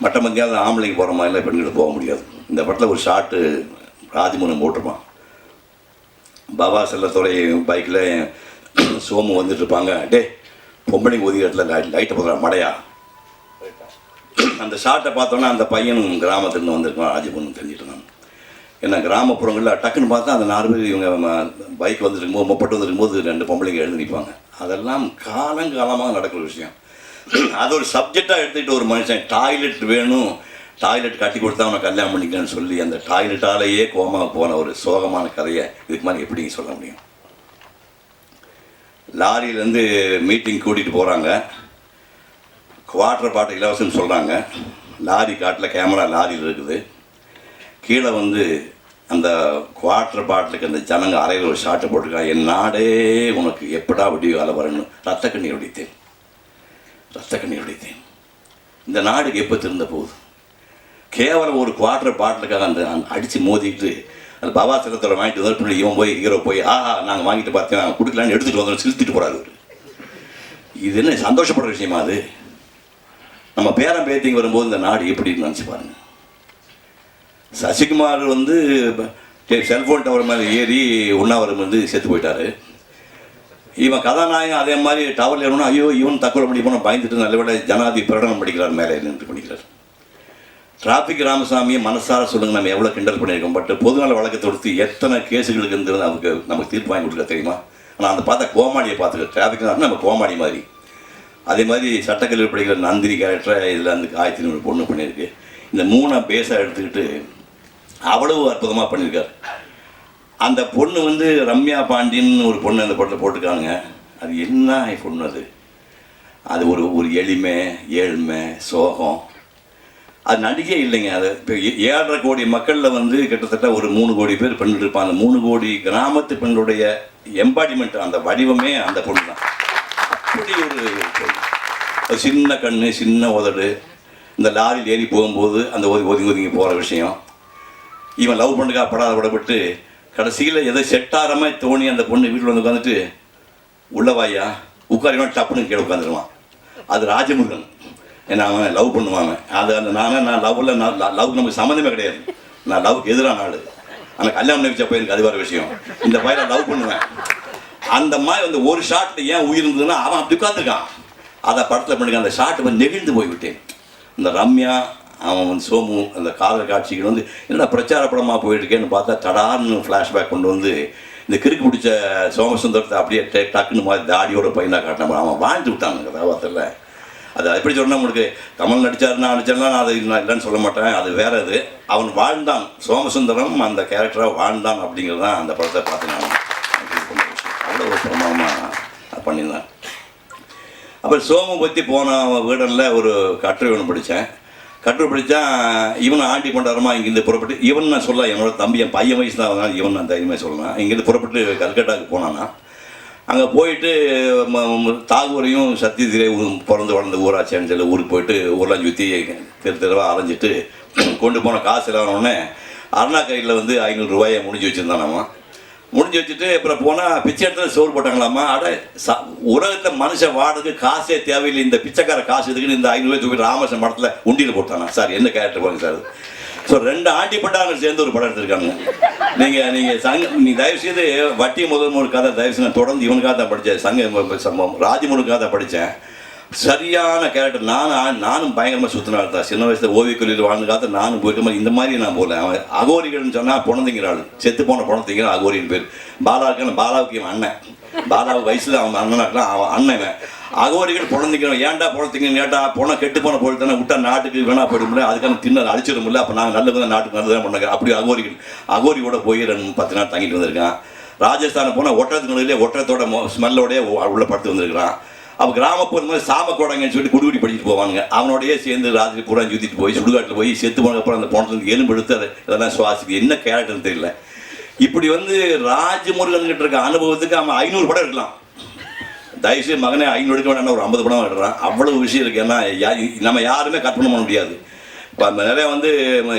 மற்ற மத்தியாவது ஆம்பளைங்க போகிற மாதிரிலாம் பெண்கள் போக முடியாது. இந்த படத்தில் ஒரு ஷார்ட்டு ராஜ்மோகன் போட்டிருப்பான். பாபா செல்லத்துறை பைக்கில் சோமு வந்துட்டுருப்பாங்க. டே பொம்பளைங்க ஒதுக்கிற இடத்துல லைட்டை போடுற மடையா. அந்த ஷார்ட்டை பார்த்தோன்னா அந்த பையனும் கிராமத்துலேருந்து வந்திருக்கான், ராஜபுரம் தெரிஞ்சுட்டு நான். ஏன்னா கிராமப்புறங்களில் டக்குன்னு பார்த்தா அந்த 4 பேர் இவங்க பைக் வந்துருக்கும்போது மொப்பட்டு வந்துருக்கும்போது 2 பொம்பளைங்க எழுந்து நிற்பாங்க. அதெல்லாம் காலங்காலமாக நடக்கிற விஷயம். அது ஒரு சப்ஜெக்டாக எடுத்துக்கிட்டு ஒரு மனுஷன் டாய்லெட் வேணும், டாய்லெட் கட்டி கொடுத்தா அவனை கல்யாணம் பண்ணிக்கலான்னு சொல்லி அந்த டாய்லெட்டாலேயே கோமாக போன ஒரு சோகமான கதையை இதுக்கு மாதிரி எப்படிங்க சொல்ல முடியும்? லாரியிலேருந்து மீட்டிங் கூட்டிகிட்டு போகிறாங்க. குவார்ட்டர் பாட்டு இலவசம்னு சொல்கிறாங்க. லாரி காட்டில் கேமரா லாரியில் இருக்குது. கீழே வந்து அந்த குவார்டர் பாட்டிலுக்கு அந்த ஜனங்க அறையில் ஒரு ஷாட்டை போட்டிருக்காங்க, என் நாடே உனக்கு எப்படா விடிய காலம் வரணும், ரத்த கண்ணீர் வடித்தேன், ரத்த கண்ணீர் வடித்தேன். இந்த நாடுக்கு எப்போ திருந்த போகுது? கேவலம் ஒரு குவார்டர் பாட்டிலுக்காக அந்த அடித்து மோதிக்கிட்டு அந்த பாபா சிலத்தோட வாங்கிட்டு வந்து இவன் போய் ஹீரோ போய் நாங்கள் வாங்கிட்டு பார்த்தேன் கொடுக்கலான்னு எடுத்துகிட்டு வந்தோம் செலுத்திட்டு போகிறாரு. இது என்ன சந்தோஷப்படுற விஷயமா? அது நம்ம பேரன் பேத்திங்க வரும்போது இந்த நாடு எப்படின்னு நினச்சி பாருங்க. சசிகுமார் வந்து செல்ஃபோன் டவர் மேலே ஏறி உண்ணாவிரதம் வந்து செத்து போயிட்டாரு. இவன் கதாநாயகன் அதே மாதிரி டவரில் ஏறணும், ஐயோ இவன் தற்கொலை பண்ணி போனால் பயந்துட்டு நல்ல விட ஜனாதி பிரகடனம் படிக்கிறார், மேலே நின்று படிக்கிறார். டிராஃபிக் ராமசாமியை மனசார சொல்லுங்கள், நம்ம எவ்வளோ கிண்டல் பண்ணியிருக்கோம். பட் பொதுநல வழக்கை தொடுத்து எத்தனை கேஸுகளுக்கு இருந்து நமக்கு தீர்ப்பு வாங்கி கொடுக்க தெரியுமா? ஆனால் அந்த பார்த்தா கோமாடியை பார்த்துக்க, டிராஃபிக் நம்ம கோமாடி மாதிரி. அதே மாதிரி சட்டக்கல்லூரி படிக்கிற நந்தினி கேரக்டரை இதில் அந்த காயத்தின் ஒரு பொண்ணு பண்ணியிருக்கு. இந்த 3 பேஸாக எடுத்துக்கிட்டு அவ்வளவு அற்புதமாக பண்ணியிருக்கார். அந்த பொண்ணு வந்து ரம்யா பாண்டியன் ஒரு பொண்ணு அந்த படத்தில் போட்டிருக்காங்க. அது என்ன பொண்ணு? அது ஒரு எளிமை, ஏழ்மை, சோகம், அது நடிகை இல்லைங்க. அது இப்போ 7.5 கோடி மக்களில் வந்து கிட்டத்தட்ட ஒரு 3 கோடி பேர் பெண்கள் இருப்பாங்க. அந்த 3 கோடி கிராமத்து பெண்களுடைய எம்பாடிமெண்ட், அந்த வடிவமே அந்த பொண்ணு தான். அப்படி ஒரு சின்ன கண்ணு, சின்ன உதடு, இந்த லாரியில் ஏறி போகும்போது அந்த ஒதுங்கி போகிற விஷயம், இவன் லவ் பண்ணுக்கா படாத படப்பட்டு கடைசியில் எதை செட்டாகிற மாதிரி தோணி அந்த பொண்ணு வீட்டில் வந்து உட்காந்துட்டு உள்ளவாயா உட்காரிவான் டப்புன்னு கீழே உட்காந்துருவான். அது ராஜமுருகன். ஏன்னா அவன் லவ் பண்ணுவாங்க. அது அந்த நான் லவ் நமக்கு சம்மந்தமே கிடையாது, நான் லவ்க்கு எதிரான ஆள். ஆனால் கல்யாணம் நினைச்ச பையனுக்கு அது வேறு விஷயம். இந்த பையனை லவ் பண்ணுவேன். அந்த மாதிரி வந்து ஒரு ஷாட்டில் ஏன் உயிர் இருந்ததுன்னா அவன் அப்படி உட்காந்துருக்கான். அதை படத்தில் பண்ணுங்க. அந்த ஷாட்டு வந்து நெகிழ்ந்து போய்விட்டேன். இந்த ரம்யா அவன் வந்து சோமு அந்த காதல் காட்சிகள் வந்து என்னடா பிரச்சார படமாக போயிட்டுருக்கேன்னு பார்த்தா தடார்னு ஃப்ளாஷ்பேக் கொண்டு வந்து இந்த கிறுக்கு பிடிச்ச சோமசுந்தரத்தை அப்படியே டக்குன்னு மாதிரி தாடியோட பையனாக காட்டின அவன் வாழ்ந்து விட்டாங்க கதாபாத்திரத்தில். அது எப்படி சொன்னால் உங்களுக்கு கமல் நடித்தாருன்னா நான் அது இல்லைன்னு சொல்ல மாட்டேன், அது வேற. அது அவன் வாழ்ந்தான், சோமசுந்தரம் அந்த கேரக்டராக வாழ்ந்தான் அப்படிங்கிறது தான் அந்த படத்தை பார்த்து நான் அவ்வளோ ஒரு பிரமாதமாக பண்ணியிருந்தேன். அப்புறம் சோமு பற்றி போன வீடரில் ஒரு கட்டுரை ஒன்று படித்தேன். கட்டுரை படித்தா இவனை ஆண்டி கொண்டாரமாக இங்கேருந்து புறப்பட்டு, இவன் நான் சொல்ல என்னோட தம்பி என் பையன் வயசு தான், அதனால் இவன் நான் தைரியமாக சொல்லலாம். இங்கேருந்து புறப்பட்டு கல்கட்டாவுக்கு போனான்னா அங்கே போயிட்டு தாகூரையும் சத்யதிரை பிறந்து வளர்ந்த ஊராட்சின்னு சொல்லி ஊருக்கு போயிட்டு ஊரெலாம் சுற்றி தெருவாக அரைஞ்சிட்டு கொண்டு போன காசு இல்லாதவொடனே அருணா கையில் வந்து 500 ரூபாயை முடிஞ்சு வச்சுருந்தானாமா. முடிஞ்சு வச்சுட்டு அப்புறம் போனால் பிச்சை இடத்துல சோறு போட்டாங்களாமா. உலகத்தில் மனுஷன் வாடகை காசே தேவையில்லை, இந்த பிச்சைக்கார காசு இதுக்குன்னு இந்த 500 ரூபாய் தூக்கி ராமசன் படத்தில் உண்டியில் போட்டானா. சார் என்ன கேரக்டர் பாருங்க சார். ஸோ 2 ஆண்டி பட்டாங்க சேர்ந்து ஒரு படம் எடுத்திருக்காங்க. நீங்கள் தயவுசெய்து வட்டி முதல் ஒரு கதை தயவுசெய்து நான் தொடர்ந்து இவனுக்காக தான் படித்தேன், சம்பவம் ராஜமுருக்காக தான் படித்தேன். சரியான கேரக்டர். நானும் பயங்கரமாக சுற்றினா இருந்தேன். சின்ன வயசில் ஓவிய கல்லூரியில் வாழ்ந்துக்காக நானும் போயிட்டு மாதிரி இந்த மாதிரி நான் போகல. அவன் அகோரிகள்னு சொன்னால் பொணந்திங்கிற ஆள், செத்து போன பொணந்திங்கிற அகோரின்னு பேர். பாலாவுக்கு பாலாவுக்கு இவன் அண்ணன், பாலாவுக்கு வயசில் அவன் அண்ணனாக்கலாம் அவன் அண்ணன். அகோரிகள் பொழந்திக்கணும். ஏன்டா பொழத்திங்கன்னு கேட்டா போனால் கெட்டு போன பொருள் தானே விட்டா நாட்டுக்கு வேணா போயிட முடியல, அதுக்கான தின்ன அழிச்சிட முடியல. அப்போ நாங்கள் நல்லது தான் நாட்டுக்கு நல்லது தான் பண்ணாங்க. அப்படி அகோரியோட போய் 10 நாள் தங்கிட்டு வந்திருக்கான். ராஜஸ்தானை போனால் ஒட்டத்துக்குள்ளே ஒட்டத்தோட ஸ்மெல்லோடய உள்ள படுத்து வந்திருக்கிறான். அப்போ கிராமப்புற மாதிரி சாமக்கோடங்கன்னு சொல்லிட்டு குடிகுடி படிச்சுட்டு போவாங்க. அவனோடய சேர்ந்து ராத்திரி பூரா சுற்றிட்டு போய் சுடுகாட்டில் போய் செத்து போனதுக்கப்புறம் அந்த போனதுக்கு எலும்பு எடுத்து அதை இதெல்லாம் சுவாசிக்கு என்ன கேரக்டர்னு தெரியல. இப்படி வந்து ராஜமுருகன் கிட்ட இருக்க அனுபவத்துக்கு அவன் 500 படம் எடுக்கலாம். தயவுசெய்து மகனே 500 எடுக்க வேண்டாம், ஒரு 50 படம் எடுறான். அவ்வளவு விஷயம் இருக்குது. ஏன்னா நம்ம யாருமே கற்பனை பண்ண முடியாது. இப்போ அந்த நிறைய வந்து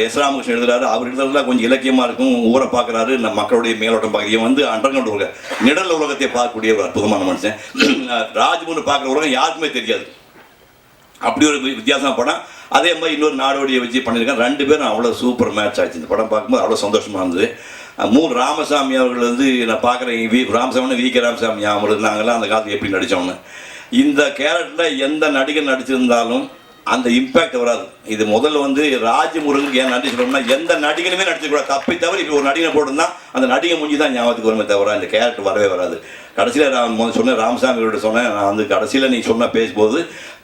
எஸ் ராமகிருஷ்ணன் எழுதுறாரு, அவர் எழுதுறதுலாம் கொஞ்சம் இலக்கியமாக இருக்கும். ஊரை பார்க்குறாரு, நம்ம மக்களுடைய மேலோட்டம் பார்க்குறீங்க. வந்து அண்டர்கிரவுண்ட் உலகம், நிழல் உலகத்தை பார்க்கக்கூடிய ஒரு அற்புதமான மனுஷன். ராஜ்முருகன் பார்க்குற உலகம் யாருக்குமே தெரியாது. அப்படி ஒரு வித்தியாசமாக படம். அதே மாதிரி இன்னொரு நாடோடியை வச்சு பண்ணியிருக்கேன். 2 பேரும் அவ்வளோ சூப்பர் மேட்ச் ஆச்சு. இந்த படம் பார்க்கும்போது அவ்வளோ சந்தோஷமாக இருந்தது. 3 ராமசாமி அவர்கள் வந்து நான் பார்க்குறேன். ராமசாமி வி.கே. ராமசாமி அவர்கள் நாங்கள்லாம் அந்த காலத்தில் எப்படி நடித்தோன்னு. இந்த கேரக்டரில் எந்த நடிகர் நடிச்சிருந்தாலும் அந்த இம்பேக்ட் வராது. இது முதல்ல வந்து ராஜமுருகனுக்கு ஏன் நடிச்சு சொல்லணும்னா எந்த நடிகனுமே நடிச்சிக்கூடாது. தப்பி தவிர இப்போ ஒரு நடிகனை போட்டுருந்தா அந்த நடிகை மூஞ்சி தான் ஞாபகத்துக்கு வருமே தவிர இந்த கேரக்டர் வரவே வராது. கடைசியில் நான் சொன்னேன், ராமசாமியோட சொன்னேன், நான் வந்து கடைசியில் நீ சொன்ன பேசும்போது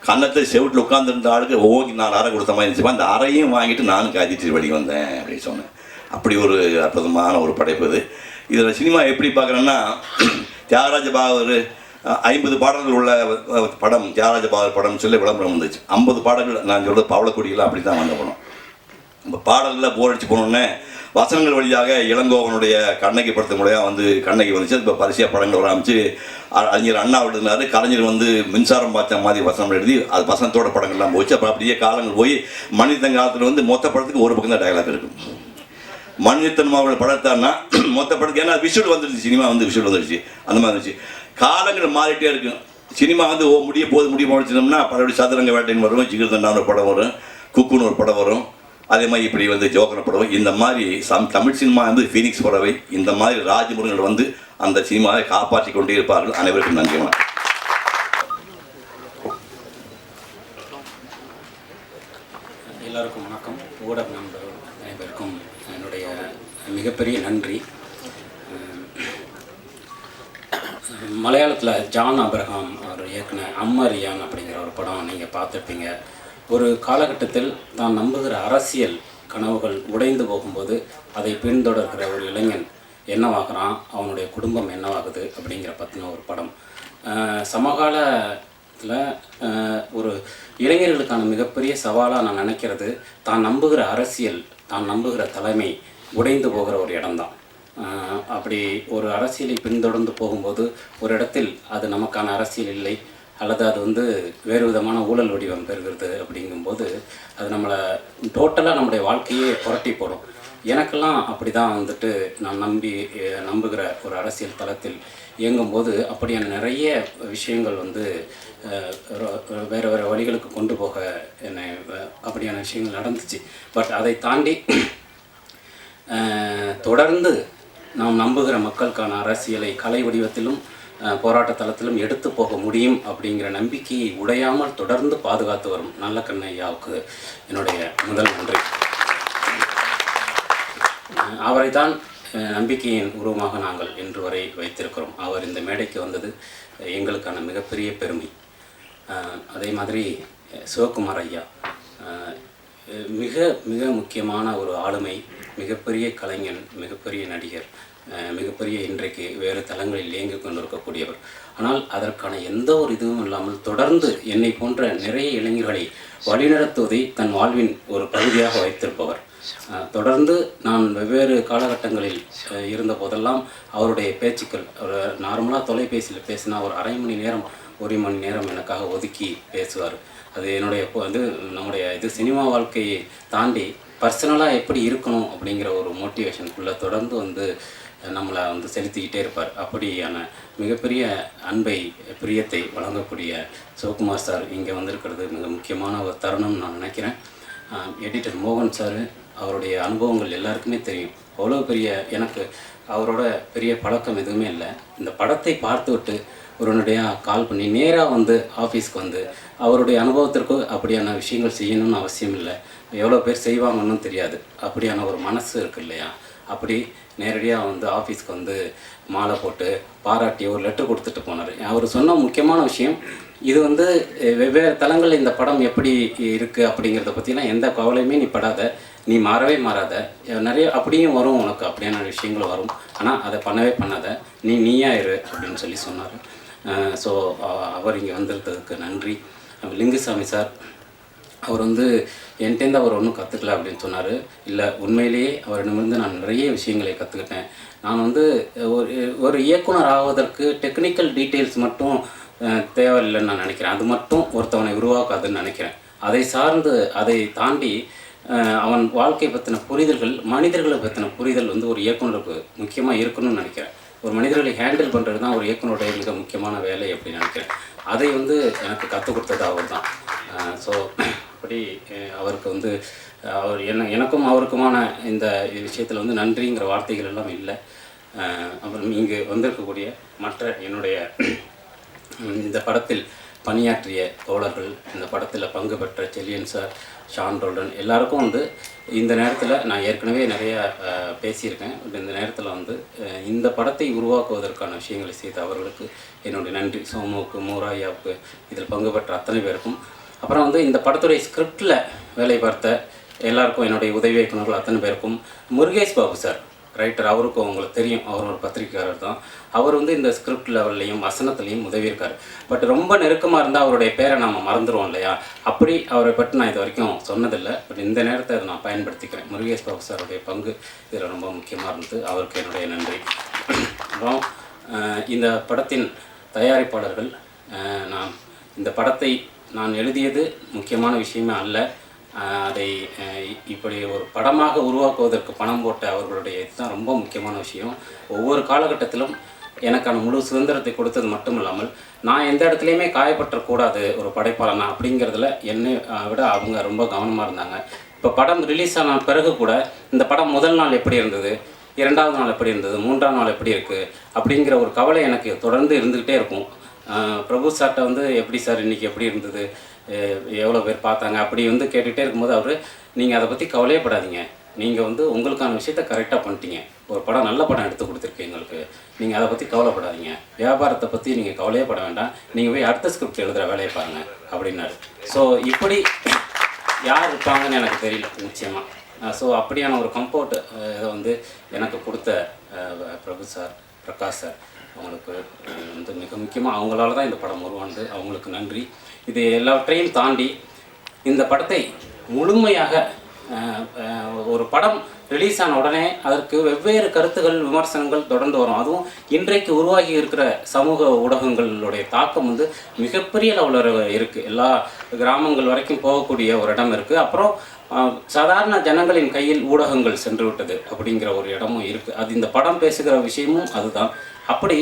கன்னத்தை செவிட்டில் உட்காந்துருந்த ஆளுக்கு ஓகி 4 அறை கொடுத்த மாதிரி இருந்துச்சு. அந்த அறையும் வாங்கிட்டு நானும் காய்ச்சிட்டு வெளியே வந்தேன் அப்படின்னு சொன்னேன். அப்படி ஒரு அற்புதமான ஒரு படைப்பு இது. இதில் சினிமா எப்படி பார்க்குறேன்னா, தியாகராஜ பாகவர் 50 பாடல்கள் உள்ள படம் தியாகராஜ பாகவர் படம்னு சொல்லி விளம்பரம் வந்துச்சு. 50 பாடல்கள் நான் சொல்கிறது பவளக்குடியில் அப்படி தான் வந்த படம். இப்போ பாடலில் போர் அடிச்சு போனோடனே வசனங்கள் வழியாக இளங்கோவனுடைய கண்ணகி படத்து மூலையாக வந்து கண்ணகி வந்துச்சு. இப்போ பரிசையாக படங்கள் வர ஆரம்பிச்சு அறிஞர் அண்ணா எழுதினார். கலைஞர் வந்து மின்சாரம் பார்த்த மாதிரி வசனம் எழுதி அது வசனத்தோட படங்கள்லாம் போச்சு. அப்புறம் அப்படியே காலங்கள் போய் மனிதன் காலத்தில் வந்து மொத்த படத்துக்கு ஒரு பக்கம் தான் டயலாக் இருக்கும். மனிதன் அவர்கள் படத்தான்னா மொத்த படத்துக்கு ஏன்னா விஷுவல் வந்துடுச்சு, சினிமா வந்து விஷுவல் வந்துடுச்சு, அந்த மாதிரி இருந்துச்சு. காலங்கள் மாறிட்டே இருக்கும். சினிமா வந்து முடிய போச்சுனோம்னா பழைய சதுரங்க வேட்டைன்னு வரும், ஜிகிர்தண்டான ஒரு படம் வரும், குக்குன்னு ஒரு படம் வரும், அதே மாதிரி இப்படி வந்து ஜோக்கன பறவை. இந்த மாதிரி தமிழ் சினிமா வந்து ஃபீனிக்ஸ் பறவை. இந்த மாதிரி ராஜமுருகர்கள் வந்து அந்த சினிமாவை காப்பாற்றி கொண்டே இருப்பார்கள். அனைவருக்கும் நன்றி. எல்லாருக்கும் வணக்கம். ஊடக நண்பர்கள் அனைவருக்கும் என்னுடைய மிகப்பெரிய நன்றி. மலையாளத்தில் ஜான் அப்ரஹாம் அவர் இயக்குன அம்மரியான் அப்படிங்கிற ஒரு படம் நீங்கள் பார்த்துருப்பீங்க. ஒரு காலகட்டத்தில் தான் நம்புகிற அரசியல் கனவுகள் உடைந்து போகும்போது அதை பின்தொடர்கிற ஒரு இளைஞன் என்னவாகிறான், அவனுடைய குடும்பம் என்னவாகுது அப்படிங்கிற பற்றின ஒரு படம். சமகாலத்தில் ஒரு இளைஞர்களுக்கான மிகப்பெரிய சவாலாக நான் நினைக்கிறது தான் நம்புகிற அரசியல், தான் நம்புகிற தலைமை உடைந்து போகிற ஒரு இடம்தான். அப்படி ஒரு அரசியலை பின்தொடர்ந்து போகும்போது ஒரு இடத்தில் அது நமக்கான அரசியல் இல்லை அல்லது அது வந்து வேறு விதமான ஊழல் வடிவம் பெறுகிறது அப்படிங்கும்போது அது நம்மளை டோட்டலாக நம்முடைய வாழ்க்கையே புரட்டி போடும். எனக்கெல்லாம் அப்படி தான் வந்துட்டு நான் நம்புகிற ஒரு அரசியல் தளத்தில் இயங்கும்போது அப்படியான நிறைய விஷயங்கள் வந்து வேறு வேறு வழிகளுக்கு கொண்டு போக என்னை அப்படியான விஷயங்கள் நடந்துச்சு. பட் அதை தாண்டி தொடர்ந்து நாம் நம்புகிற மக்களுக்கான அரசியலை கலை வடிவத்திலும் போராட்ட தளத்திலும் எடுத்து போக முடியும் அப்படிங்கிற நம்பிக்கையை உடையாமல் தொடர்ந்து பாதுகாத்து வரும் நல்ல கண்ணையாவுக்கு என்னுடைய முதல் நன்றி. அவரை தான் நம்பிக்கையின் உருவமாக நாங்கள் இன்று வரை வைத்திருக்கிறோம். அவர் இந்த மேடைக்கு வந்தது எங்களுக்கான மிகப்பெரிய பெருமை. அதே மாதிரி சிவகுமார் ஐயா மிக மிக முக்கியமான ஒரு ஆளுமை, மிகப்பெரிய கலைஞன், மிகப்பெரிய நடிகர், மிகப்பெரிய இன்றைக்கு வேறு தளங்களில் இயங்கி கொண்டிருக்கக்கூடியவர். ஆனால் அதற்கான எந்த ஒரு இதுவும் இல்லாமல் தொடர்ந்து என்னை போன்ற நிறைய இளைஞர்களை வழிநடத்துவதை தன் வாழ்வின் ஒரு பகுதியாக வைத்திருப்பவர். தொடர்ந்து நான் வெவ்வேறு காலகட்டங்களில் இருந்த போதெல்லாம் அவருடைய பேச்சுக்கள், அவர் நார்மலாக தொலைபேசியில் பேசினா ஒரு அரை மணி நேரம் 1 மணி நேரம் எனக்காக ஒதுக்கி பேசுவார். அது என்னுடைய வந்து நம்முடைய சினிமா வாழ்க்கையை தாண்டி பர்சனலாக எப்படி இருக்கணும் அப்படிங்கிற ஒரு மோட்டிவேஷனுக்குள்ளே தொடர்ந்து வந்து நம்மளை வந்து செலுத்திக்கிட்டே இருப்பார். அப்படியான மிகப்பெரிய அன்பை பிரியத்தை வழங்கக்கூடிய சிவகுமார் சார் இங்கே வந்திருக்கிறது மிக முக்கியமான ஒரு தருணம் நான் நினைக்கிறேன். எடிட்டர் மோகன் சார், அவருடைய அனுபவங்கள் எல்லாருக்குமே தெரியும். அவ்வளோ பெரிய எனக்கு அவரோட பெரிய பழக்கம் எதுவுமே இல்லை. இந்த படத்தை பார்த்துவிட்டு உடனடியாக கால் பண்ணி நேராக வந்து ஆஃபீஸ்க்கு வந்து அவருடைய அனுபவத்திற்கு அப்படியான விஷயங்கள் செய்யணும்னு அவசியம் இல்லை, எவ்வளோ பேர் செய்வாங்கன்னு தெரியாது, அப்படியான ஒரு மனசு இருக்குது இல்லையா, அப்படி நேரடியாக வந்து ஆஃபீஸ்க்கு வந்து மாலை போட்டு பாராட்டி ஒரு லெட்டர் கொடுத்துட்டு போனார். அவர் சொன்ன முக்கியமான விஷயம், இது வந்து வெவ்வேறு தளங்களில் இந்த படம் எப்படி இருக்குது அப்படிங்கிறத பற்றிலாம் எந்த கவலையுமே நீ படாத, நீ மாறவே மாறாத, நிறைய அப்படியும் வரும் உனக்கு, அப்படியான விஷயங்களும் வரும், ஆனால் அதை பண்ணவே பண்ணாத, நீயா இரு அப்படின்னு சொல்லி சொன்னார். ஸோ அவர் இங்கே வந்திருக்கிறதுக்கு நன்றி. லிங்குசாமி சார், அவர் வந்து என்கிட்டேருந்து அவர் ஒன்றும் கற்றுக்கல அப்படின்னு சொன்னார். இல்லை, உண்மையிலேயே அவரிடமிருந்து நான் நிறைய விஷயங்களை கற்றுக்கிட்டேன். நான் வந்து ஒரு இயக்குனர் ஆவதற்கு டெக்னிக்கல் டீட்டெயில்ஸ் மட்டும் தேவையில்லைன்னு நான் நினைக்கிறேன். அது மட்டும் ஒருத்தவனை உருவாக்காதுன்னு நினைக்கிறேன். அதை சார்ந்து அதை தாண்டி அவன் வாழ்க்கை பற்றின புரிதல்கள், மனிதர்களை பற்றின புரிதல் வந்து ஒரு இயக்குனருக்கு முக்கியமாக இருக்கணும்னு நினைக்கிறேன். ஒரு மனிதர்களை ஹேண்டில் பண்ணுறது தான் ஒரு இயக்குனருடைய மிக முக்கியமான வேலை அப்படின்னு நினைக்கிறேன். அதை வந்து எனக்கு கற்றுக் கொடுத்தது அவர் தான். ஸோ அப்படி அவருக்கு வந்து அவர் எனக்கும் அவருக்குமான இந்த விஷயத்தில் வந்து நன்றிங்கிற வார்த்தைகள் எல்லாம் இல்லை. அப்புறம் இங்கு வந்திருக்கக்கூடிய மற்ற என்னுடைய இந்த படத்தில் பணியாற்றிய தோழர்கள், இந்த படத்தில் பங்கு பெற்ற செல்லியன் சார், ஷான் ரோல்டன், எல்லாருக்கும் வந்து இந்த நேரத்தில் நான் ஏற்கனவே நிறையா பேசியிருக்கேன். இந்த நேரத்தில் வந்து இந்த படத்தை உருவாக்குவதற்கான விஷயங்களை செய்த அவர்களுக்கு என்னுடைய நன்றி. சோமுவுக்கு, மூராயாவுக்கு, இதில் பங்கு பெற்ற அத்தனை பேருக்கும். அப்புறம் வந்து இந்த படத்துடைய ஸ்கிரிப்டில் வேலை பார்த்த எல்லாருக்கும், என்னுடைய உதவி இயக்குநர்கள் அத்தனை பேருக்கும், முருகேஷ் பாபு சார் ரைட்டர், அவருக்கும் உங்களுக்கு தெரியும், அவர் ஒரு பத்திரிக்கையாளர் தான். அவர் வந்து இந்த ஸ்கிரிப்ட் லெவல்லையும் வசனத்துலேயும் உதவி இருக்கார். பட் ரொம்ப நெருக்கமாக இருந்தால் அவருடைய பேரை நம்ம மறந்துடுவோம் இல்லையா? அப்படி அவரை பற்றி நான் இது வரைக்கும் சொன்னதில்லை. பட் இந்த நேரத்தை அதை நான் பயன்படுத்திக்கிறேன். முருகேஷ் பாபு சாருடைய பங்கு இதில் ரொம்ப முக்கியமாக இருந்தது. அவருக்கு என்னுடைய நன்றி. அப்புறம் இந்த படத்தின் தயாரிப்பாளர்கள், நான் இந்த படத்தை நான் எழுதியது முக்கியமான விஷயமே அல்ல. அதை இப்படி ஒரு படமாக உருவாக்குவதற்கு பணம் போட்ட அவர்களுடைய இதுதான் ரொம்ப முக்கியமான விஷயம். ஒவ்வொரு காலகட்டத்திலும் எனக்கான முழு சுதந்திரத்தை கொடுத்தது மட்டும் இல்லாமல், நான் எந்த இடத்துலையுமே காயப்பற்றக்கூடாது ஒரு படைப்பாளனா அப்படிங்கிறதுல என்னை விட அவங்க ரொம்ப கவனமாக இருந்தாங்க. இப்போ படம் ரிலீஸ் ஆன பிறகு கூட இந்த படம் முதல் நாள் எப்படி இருந்தது, இரண்டாவது நாள் எப்படி இருந்தது, மூன்றாம் நாள் எப்படி இருக்குது அப்படிங்கிற ஒரு கவலை எனக்கு தொடர்ந்து இருந்துக்கிட்டே இருக்கும். பிரபு சார்ட்ட வந்து எப்படி சார் இன்றைக்கி எப்படி இருந்தது, எவ்வளோ பேர் பார்த்தாங்க அப்படி வந்து கேட்டுகிட்டே இருக்கும்போது அவர், நீங்கள் அதை பற்றி கவலையப்படாதீங்க, நீங்கள் வந்து உங்களுக்கான விஷயத்த கரெக்டாக பண்ணிட்டீங்க, ஒரு படம் நல்ல படம் எடுத்து கொடுத்துருக்கீங்க எங்களுக்கு, நீங்கள் அதை பற்றி கவலைப்படாதீங்க, வியாபாரத்தை பற்றி நீங்கள் கவலையப்பட வேண்டாம், நீங்கள் போய் அடுத்த ஸ்கிரிப்ட் எழுதுகிற வேலையை பாருங்கள் அப்படின்னாரு. ஸோ இப்படி யார் இருப்பாங்கன்னு எனக்கு தெரியல நிச்சயமாக. ஸோ அப்படியான ஒரு கம்ஃபர்ட் இதை வந்து எனக்கு கொடுத்த பிரபு சார், பிரகாஷ் சார், அவங்களுக்கு வந்து மிக முக்கியமாக அவங்களால தான் இந்த படம் உருவானது. அவங்களுக்கு நன்றி. இது எல்லாவற்றையும் தாண்டி இந்த படத்தை முழுமையாக ஒரு படம் ரிலீஸ் ஆன உடனே அதற்கு வெவ்வேறு கருத்துகள், விமர்சனங்கள் தொடர்ந்து வரும். அதுவும் இன்றைக்கு உருவாகி இருக்கிற சமூக ஊடகங்களுடைய தாக்கம் வந்து மிகப்பெரிய அளவில் இருக்குது. எல்லா கிராமங்கள் வரைக்கும் போகக்கூடிய ஒரு இடம் இருக்குது. அப்புறம் சாதாரண ஜனங்களின் கையில் ஊடகங்கள் சென்று விட்டது அப்படிங்கிற ஒரு இடமும் இருக்குது. அது இந்த படம் பேசுகிற விஷயமும் அதுதான். அப்படி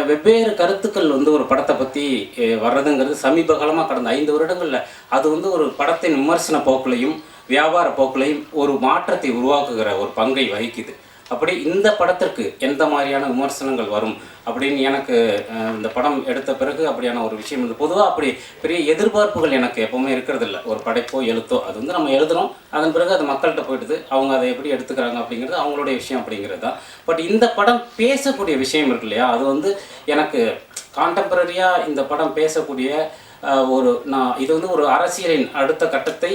வெவ்வேறு கருத்துக்கள் வந்து ஒரு படத்தை பற்றி வர்றதுங்கிறது சமீப காலமாக கடந்த 5 வருடங்களில் அது வந்து ஒரு படத்தின் விமர்சன போக்குலையும் வியாபார போக்குலையும் ஒரு மாற்றத்தை உருவாக்குகிற ஒரு பங்கை வகிக்குது. அப்படி இந்த படத்திற்கு எந்த மாதிரியான விமர்சனங்கள் வரும் அப்படின்னு எனக்கு இந்த படம் எடுத்த பிறகு அப்படியான ஒரு விஷயம் வந்து பொதுவாக அப்படி பெரிய எதிர்பார்ப்புகள் எனக்கு எப்போவுமே இருக்கிறதில்ல. ஒரு படைப்போ எழுத்தோ அது வந்து நம்ம எழுதுகிறோம், அதன் பிறகு அது மக்கள்கிட்ட போயிடுது, அவங்க அதை எப்படி எடுத்துக்கிறாங்க அப்படிங்கிறது அவங்களுடைய விஷயம் அப்படிங்கிறது தான். பட் இந்த படம் பேசக்கூடிய விஷயம் இருக்கு இல்லையா, அது வந்து எனக்கு கான்டெம்பரரியாக இந்த படம் பேசக்கூடிய இது வந்து ஒரு அரசியலின் அடுத்த கட்டத்தை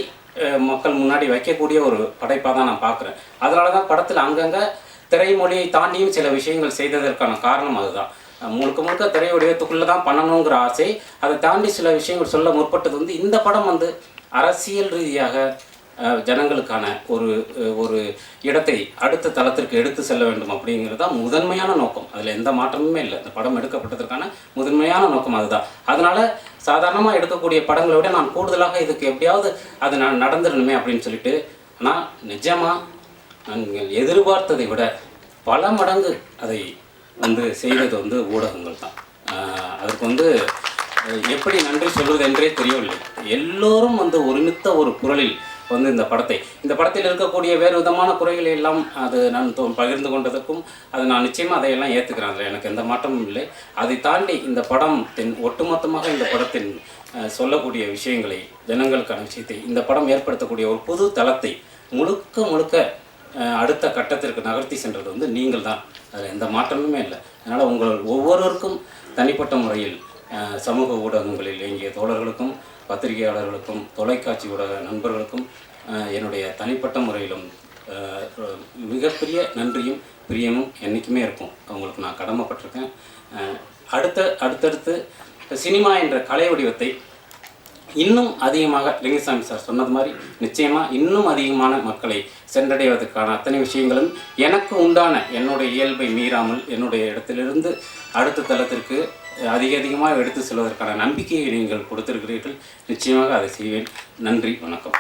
மக்கள் முன்னாடி வைக்கக்கூடிய ஒரு படைப்பாக தான் நான் பார்க்குறேன். அதனால தான் படத்தில் அங்கங்கே திரைமொழியை தாண்டியும் சில விஷயங்கள் செய்ததற்கான காரணம் அதுதான். முழுக்க முழுக்க திரை வடிவத்துக்குள்ளே தான் பண்ணணுங்கிற ஆசை, அதை தாண்டி சில விஷயங்கள் சொல்ல முற்பட்டது வந்து இந்த படம் வந்து அரசியல் ரீதியாக ஜனங்களுக்கான ஒரு இடத்தை அடுத்த தளத்திற்கு எடுத்து செல்ல வேண்டும் அப்படிங்கிறது தான் முதன்மையான நோக்கம். அதில் எந்த மாற்றமுமே இல்லை. இந்த படம் எடுக்கப்பட்டதற்கான முதன்மையான நோக்கம் அதுதான். அதனால் சாதாரணமாக எடுக்கக்கூடிய படங்களை விட நான் கூடுதலாக இதுக்கு எப்படியாவது அது நான் நடந்துடணுமே அப்படின்னு சொல்லிட்டு, ஆனால் நிஜமாக நீங்கள் எதிர்பார்த்ததை விட பல மடங்கு அதை வந்து செய்தது வந்து ஊடகங்கள் தான். அதுக்கு வந்து எப்படி நன்றி சொல்வது என்றே தெரியவில்லை. எல்லோரும் வந்து ஒருமித்த ஒரு குரலில் வந்து இந்த படத்தில் இருக்கக்கூடிய வேறு விதமான குறைகளை எல்லாம் அது நான் பகிர்ந்து கொண்டதற்கும் அது நான் நிச்சயமாக அதையெல்லாம் ஏற்றுக்கிறேன். அதில் எனக்கு எந்த மாற்றமும் இல்லை. அதை தாண்டி இந்த படத்தின் ஒட்டுமொத்தமாக இந்த படத்தின் சொல்லக்கூடிய விஷயங்களை, ஜனங்களுக்கான விஷயத்தை இந்த படம் ஏற்படுத்தக்கூடிய ஒரு புது தளத்தை முழுக்க அடுத்த கட்டத்திற்கு நகர்த்தி சென்றது வந்து நீங்கள் தான். அதில் எந்த மாற்றமுமே இல்லை. அதனால் உங்கள் ஒவ்வொருவருக்கும் தனிப்பட்ட முறையில் சமூக ஊடகங்களில் இயங்கிய தோழர்களுக்கும், பத்திரிகையாளர்களுக்கும், தொலைக்காட்சி ஊடக நண்பர்களுக்கும் என்னுடைய தனிப்பட்ட முறையிலும் மிகப்பெரிய நன்றியும் பிரியமும் என்றைக்குமே இருக்கும். அவங்களுக்கு நான் கடமைப்பட்டிருக்கேன். அடுத்தடுத்து சினிமா என்ற கலை வடிவத்தை இன்னும் அதிகமாக லிங்குசாமி சார் சொன்னது மாதிரி நிச்சயமாக இன்னும் அதிகமான மக்களை சென்றடைவதற்கான அத்தனை விஷயங்களும் எனக்கு உண்டான என்னுடைய இயல்பை மீறாமல் என்னுடைய இடத்திலிருந்து அடுத்த தளத்திற்கு அதிகமாக எடுத்து செல்வதற்கான நம்பிக்கையை நீங்கள் கொடுத்திருக்கிறீர்கள். நிச்சயமாக அதை செய்வேன். நன்றி, வணக்கம்.